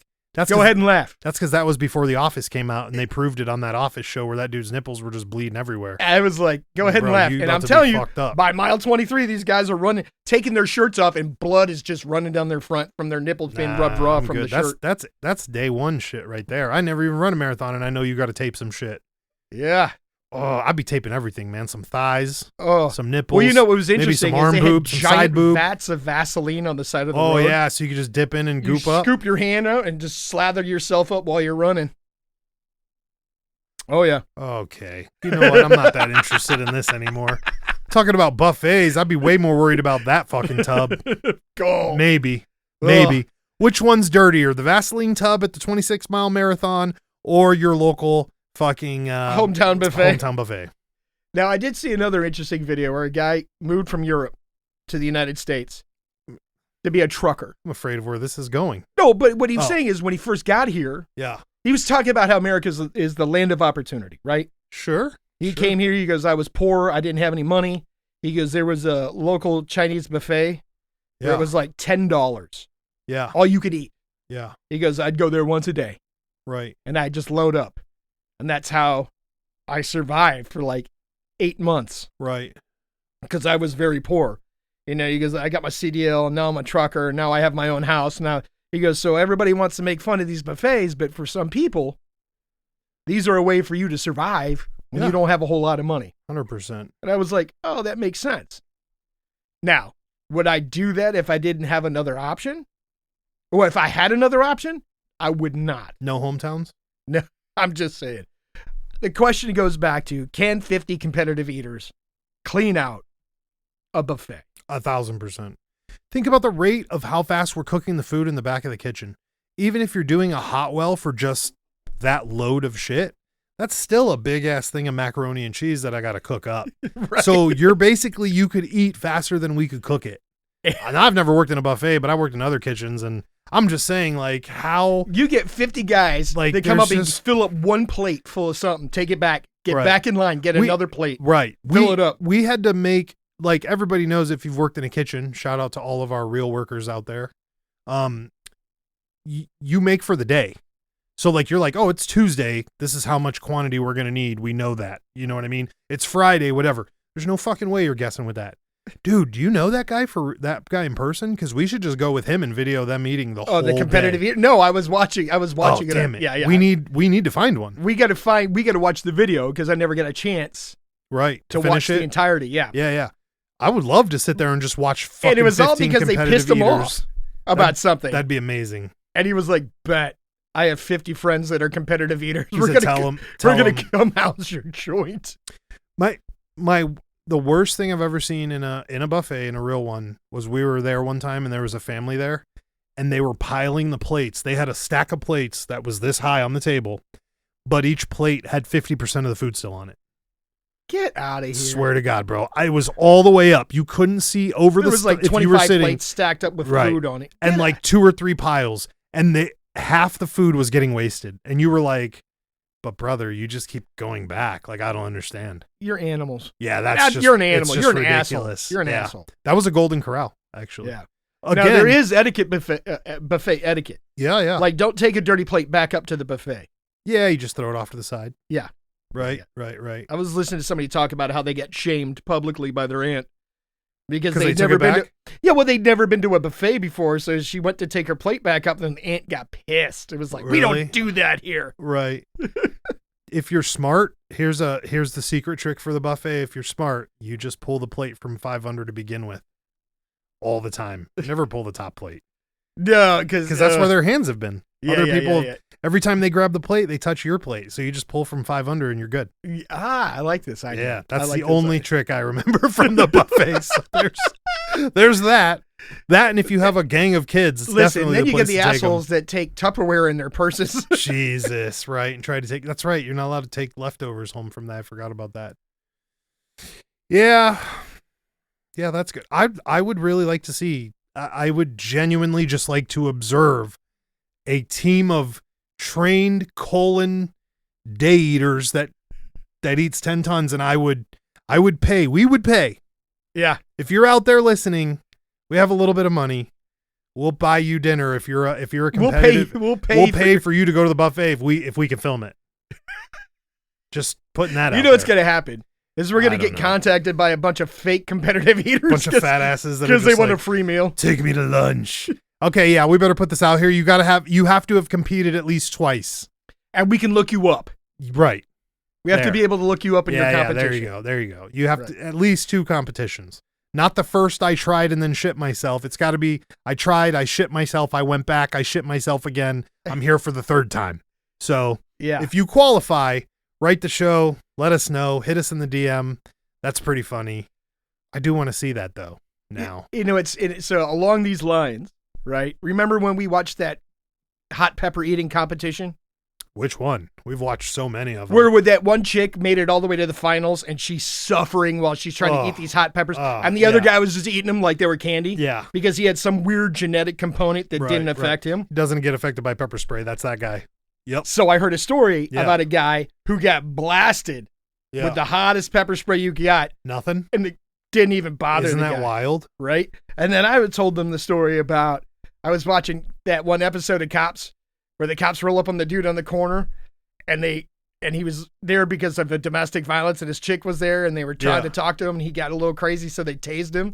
go ahead and laugh. That's because that was before The Office came out, and they proved it on that Office show where that dude's nipples were just bleeding everywhere. I was like, go ahead and Bro, laugh. you And about I'm to be telling you, fucked up. by mile 23, these guys are running, taking their shirts off, and blood is just running down their front from their nipples being rubbed raw I'm from good. the shirt. That's day one shit right there. I never even run a marathon, and I know you got to tape some shit. Yeah. Oh, I'd be taping everything, man. Some thighs, Oh. some nipples. Well, you know what was maybe interesting some arm is they boobs, had some side giant boob. vats of Vaseline on the side of the Oh road. yeah, so you could just dip in and You goop up. scoop your hand out and just slather yourself up while you're running. Oh, yeah. Okay. You know what? I'm not that interested in this anymore. Talking about buffets, I'd be way more worried about that fucking tub. Go. Maybe. Ugh. Which one's dirtier, the Vaseline tub at the 26-mile marathon or your local fucking Hometown buffet. Hometown buffet. Now, I did see another interesting video where a guy moved from Europe to the United States to be a trucker. I'm afraid of where this is going. No, but what he was saying is when he first got here, Yeah. he was talking about how America is the land of opportunity, right? Sure. He Sure. came here, he goes, I was poor, I didn't have any money. He goes, there was a local Chinese buffet where Yeah. it was like $10, Yeah. all you could eat. Yeah. He goes, I'd go there once a day Right. and I'd just load up. And that's how I survived for like 8 months Right. because I was very poor. You know, he goes, I got my CDL and now I'm a trucker and now I have my own house. Now he goes, so everybody wants to make fun of these buffets, but for some people, these are a way for you to survive when you don't have a whole lot of money. 100%. And I was like, oh, that makes sense. Now, would I do that if I didn't have another option? Or if I had another option? I would not. No hometowns? No, I'm just saying. The question goes back to, can 50 competitive eaters clean out a buffet? 1,000%. Think about the rate of how fast we're cooking the food in the back of the kitchen. Even if you're doing a hot well for just that load of shit, that's still a big ass thing of macaroni and cheese that I got to cook up. Right. So you could eat faster than we could cook it. And I've never worked in a buffet, but I worked in other kitchens, and I'm just saying, like, how You get 50 guys, Like, they come up and there's fill up one plate full of something, take it back, get Right. back in line, get another plate. right Fill it up. We had to make, like, everybody knows if you've worked in a kitchen. Shout out to all of our real workers out there. You make for the day. So, like, you're like, oh, it's Tuesday. This is how much quantity we're gonna need. We know that. You know what I mean? It's Friday, whatever. There's no fucking way you're guessing with that. Dude, do you know that guy in person? Because we should just go with him and video them eating the whole Oh, the competitive day. eater? No, I was watching Oh, it. damn it. Yeah. We need to find one. We got to watch the video because I never got a chance Right. to finish watch it. the entirety. Yeah. Yeah. I would love to sit there and just watch fucking And it was all 15 because they pissed him competitive off eaters. about something. That'd be amazing. And he was like, bet I have 50 friends that are competitive eaters. He We're said, going tell to 'em. come house your joint. The worst thing I've ever seen in a buffet, in a real one, was we were there one time and there was a family there and they were piling the plates. They had a stack of plates that was this high on the table, but each plate had 50% of the food still on it. Get out of here. Swear to God, bro. I was all the way up. You couldn't see over There the was like if you 25 were sitting, plates stacked up with Right. food on it. and Get like 2 or 3 piles, and half the food was getting wasted. And you were like, but brother, you just keep going back. Like, I don't understand. You're animals. Yeah, that's just, You're an it's animal. just You're an ridiculous. asshole. You're an Yeah. asshole. That was a Golden Corral, actually. Yeah. Again, Now, there is etiquette, buffet etiquette. Yeah. Like, don't take a dirty plate back up to the buffet. Yeah, you just throw it off to the side. Yeah. Right, Yeah. right. I was listening to somebody talk about how they get shamed publicly by their aunt because 'Cause they they'd took never it been back? to. Yeah, well, they'd never been to a buffet before, so she went to take her plate back up, and the aunt got pissed. It was like, we Really? don't do that here. Right. If you're smart, here's the secret trick for the buffet. If you're smart, you just pull the plate from 500 to begin with. All the time. Never pull the top plate. No, because Because that's where their hands have been. Other people, every time they grab the plate, they touch your plate. So you just pull from 5 under and you're good. I like this idea. Yeah, that's the only trick I remember from the buffet. So there's that. That, and if you have a gang of kids, listen, then the you get the assholes assholes that take Tupperware in their purses. Jesus, right, and try to take. That's right. You're not allowed to take leftovers home from that. I forgot about that. Yeah, that's good. I would really like to see. I would genuinely just like to observe a team of trained colon day eaters that eats 10 tons, and I would pay. We would pay. Yeah. If you're out there listening, we have a little bit of money. We'll buy you dinner if you're a competitive. We'll pay for you to go to the buffet if we can film it. Just putting that out. You know what's going to happen is we're going to get contacted by a bunch of fake competitive eaters. Bunch of fat asses that because they want a free meal. Take me to lunch. Okay, yeah, we better put this out here. You have to have competed at least twice. And we can look you up. Right. We have to be able to look you up in your competition. Yeah, there you go. You have to at least 2 competitions. Not the first I tried and then shit myself. It's got to be I tried, I shit myself, I went back, I shit myself again. I'm here for the 3rd time. So if you qualify, write the show, let us know, hit us in the DM. That's pretty funny. I do want to see that though now. You know, so along these lines, right? Remember when we watched that hot pepper eating competition? Which one? We've watched so many of them. Where with that one chick made it all the way to the finals and she's suffering while she's trying to eat these hot peppers. And the other guy was just eating them like they were candy. Yeah. Because he had some weird genetic component that didn't affect him. Doesn't get affected by pepper spray. That's that guy. Yep. So I heard a story about a guy who got blasted with the hottest pepper spray you got. Nothing. And it didn't even bother Isn't the that guy, wild? Right? And then I told them the story about, I was watching that one episode of Cops where the cops roll up on the dude on the corner and he was there because of the domestic violence and his chick was there and they were trying to talk to him and he got a little crazy. So they tased him.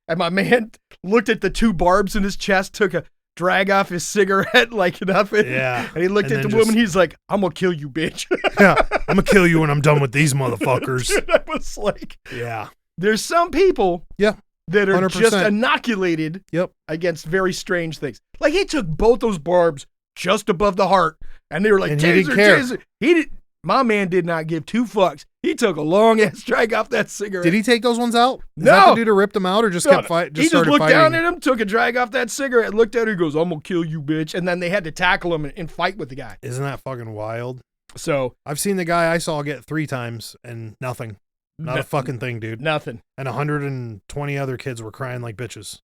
And my man looked at the 2 barbs in his chest, took a drag off his cigarette, like nothing. Yeah. And he looked at the woman. He's like, I'm going to kill you, bitch. Yeah. I'm going to kill you when I'm done with these motherfuckers. Dude, I was like, yeah. There's some people that are 100%. Just inoculated against very strange things. Like he took both those barbs just above the heart and they were like, taser, taser. My man did not give 2 fucks. He took a long ass drag off that cigarette. Did he take those ones out? No. Is that the dude who ripped them out or just kept fighting? He just looked down at him, took a drag off that cigarette, looked at her, he goes, I'm going to kill you, bitch. And then they had to tackle him and fight with the guy. Isn't that fucking wild? So I've seen the guy I saw get 3 times and nothing. Not a fucking thing, dude. Nothing. And 120 other kids were crying like bitches.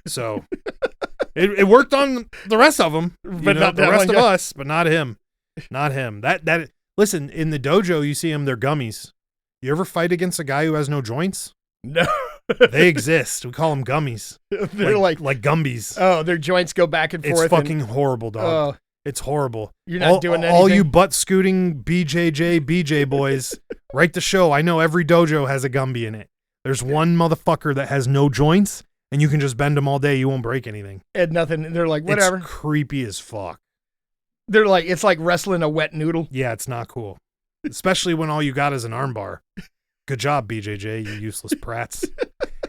So it worked on the rest of them, but not the rest of us, but not him. Not him. That listen, in the dojo you see them, they're gummies. You ever fight against a guy who has no joints? No. They exist. We call them gummies. They're like Gumbies. Oh, their joints go back and forth. It's fucking horrible, dog. It's horrible. You're not doing anything. All you butt scooting BJ boys, write the show. I know every dojo has a Gumby in it. There's one motherfucker that has no joints, and you can just bend them all day. You won't break anything. And nothing. They're like, whatever. It's creepy as fuck. They're like, it's like wrestling a wet noodle. Yeah, it's not cool. Especially when all you got is an armbar. Good job, BJJ, you useless prats.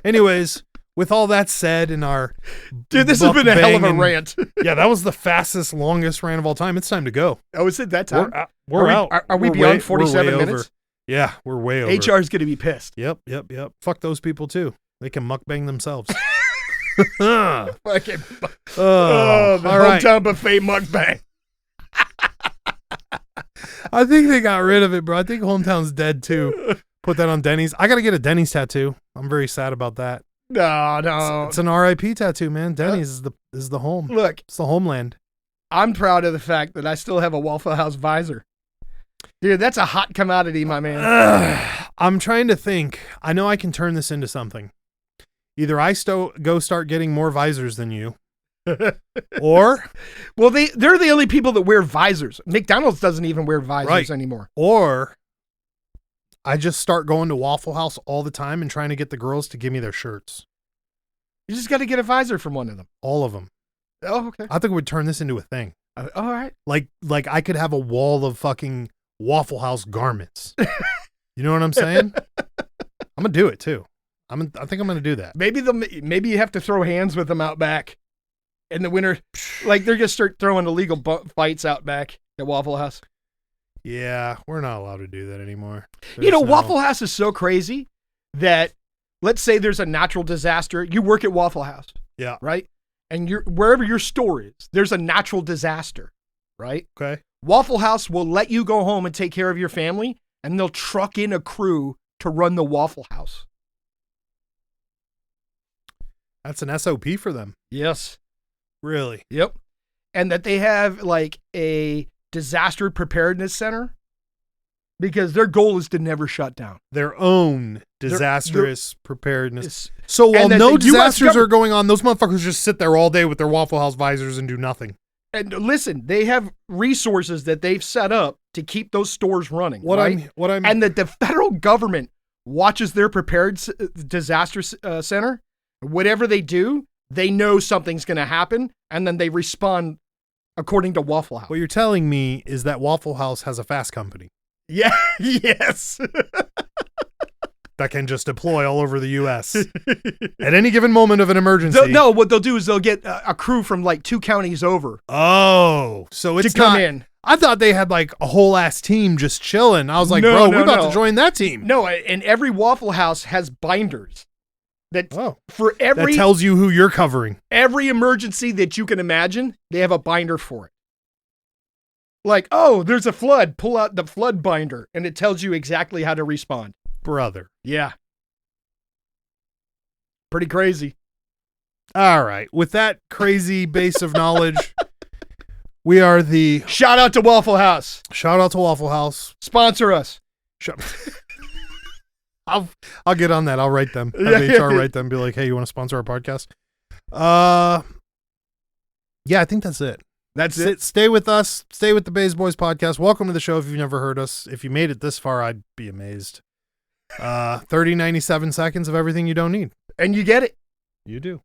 Anyways, with all that said, in our dude, this has been a hell of a rant. Yeah, that was the fastest, longest rant of all time. It's time to go. Oh, is it that time? We're out. Are we beyond 47 minutes? Over. Yeah, we're way over. HR is going to be pissed. Yep. Fuck those people too. They can mukbang themselves. Fucking. The hometown buffet mukbang. I think they got rid of it, bro. I think hometown's dead too. Put that on Denny's. I got to get a Denny's tattoo. I'm very sad about that. No. It's an RIP tattoo, man. Denny's is the home. Look. It's the homeland. I'm proud of the fact that I still have a Waffle House visor. Dude, that's a hot commodity, my man. I'm trying to think. I know I can turn this into something. Either I go start getting more visors than you, or... Well, they're the only people that wear visors. McDonald's doesn't even wear visors anymore. Or I just start going to Waffle House all the time and trying to get the girls to give me their shirts. You just got to get a visor from one of them. All of them. Oh, okay. I think we'd turn this into a thing. All right. Like I could have a wall of fucking Waffle House garments. You know what I'm saying? I'm going to do it too. I think I'm going to do that. Maybe you have to throw hands with them out back. in the winter. Like they're gonna start throwing illegal fights out back at Waffle House. Yeah, we're not allowed to do that anymore. Waffle House is so crazy that let's say there's a natural disaster. You work at Waffle House. Yeah. Right? And wherever your store is, there's a natural disaster. Right? Okay. Waffle House will let you go home and take care of your family, and they'll truck in a crew to run the Waffle House. That's an SOP for them. Yes. Really? Yep. And that they have like a disaster preparedness center because their goal is to never shut down. Their own disastrous preparedness. It's, So while no disasters are are going on, those motherfuckers just sit there all day with their Waffle House visors and do nothing. And listen, they have resources that they've set up to keep those stores running. And that the federal government watches their prepared disaster center. Whatever they do, they know something's going to happen, and then they respond according to Waffle House. What you're telling me is that Waffle House has a fast company. Yeah. Yes. That can just deploy all over the U.S. at any given moment of an emergency. No, what they'll do is they'll get a crew from like 2 counties over. Oh, so it's to come in. I thought they had like a whole ass team just chilling. I was like, we're about to join that team. No, and every Waffle House has binders that for that tells you who you're covering. Every emergency that you can imagine, they have a binder for it. Like, oh, there's a flood. Pull out the flood binder, and it tells you exactly how to respond. Brother. Yeah. Pretty crazy. All right. With that crazy base of knowledge, we are the... Shout out to Waffle House. Shout out to Waffle House. Sponsor us. I'll get on that. I'll write them. Have HR write them. Be like, hey, you want to sponsor our podcast? Yeah, I think that's it. That's it. Stay with us. Stay with the Baes Boyz podcast. Welcome to the show if you've never heard us. If you made it this far, I'd be amazed. 97 seconds of everything you don't need. And you get it. You do.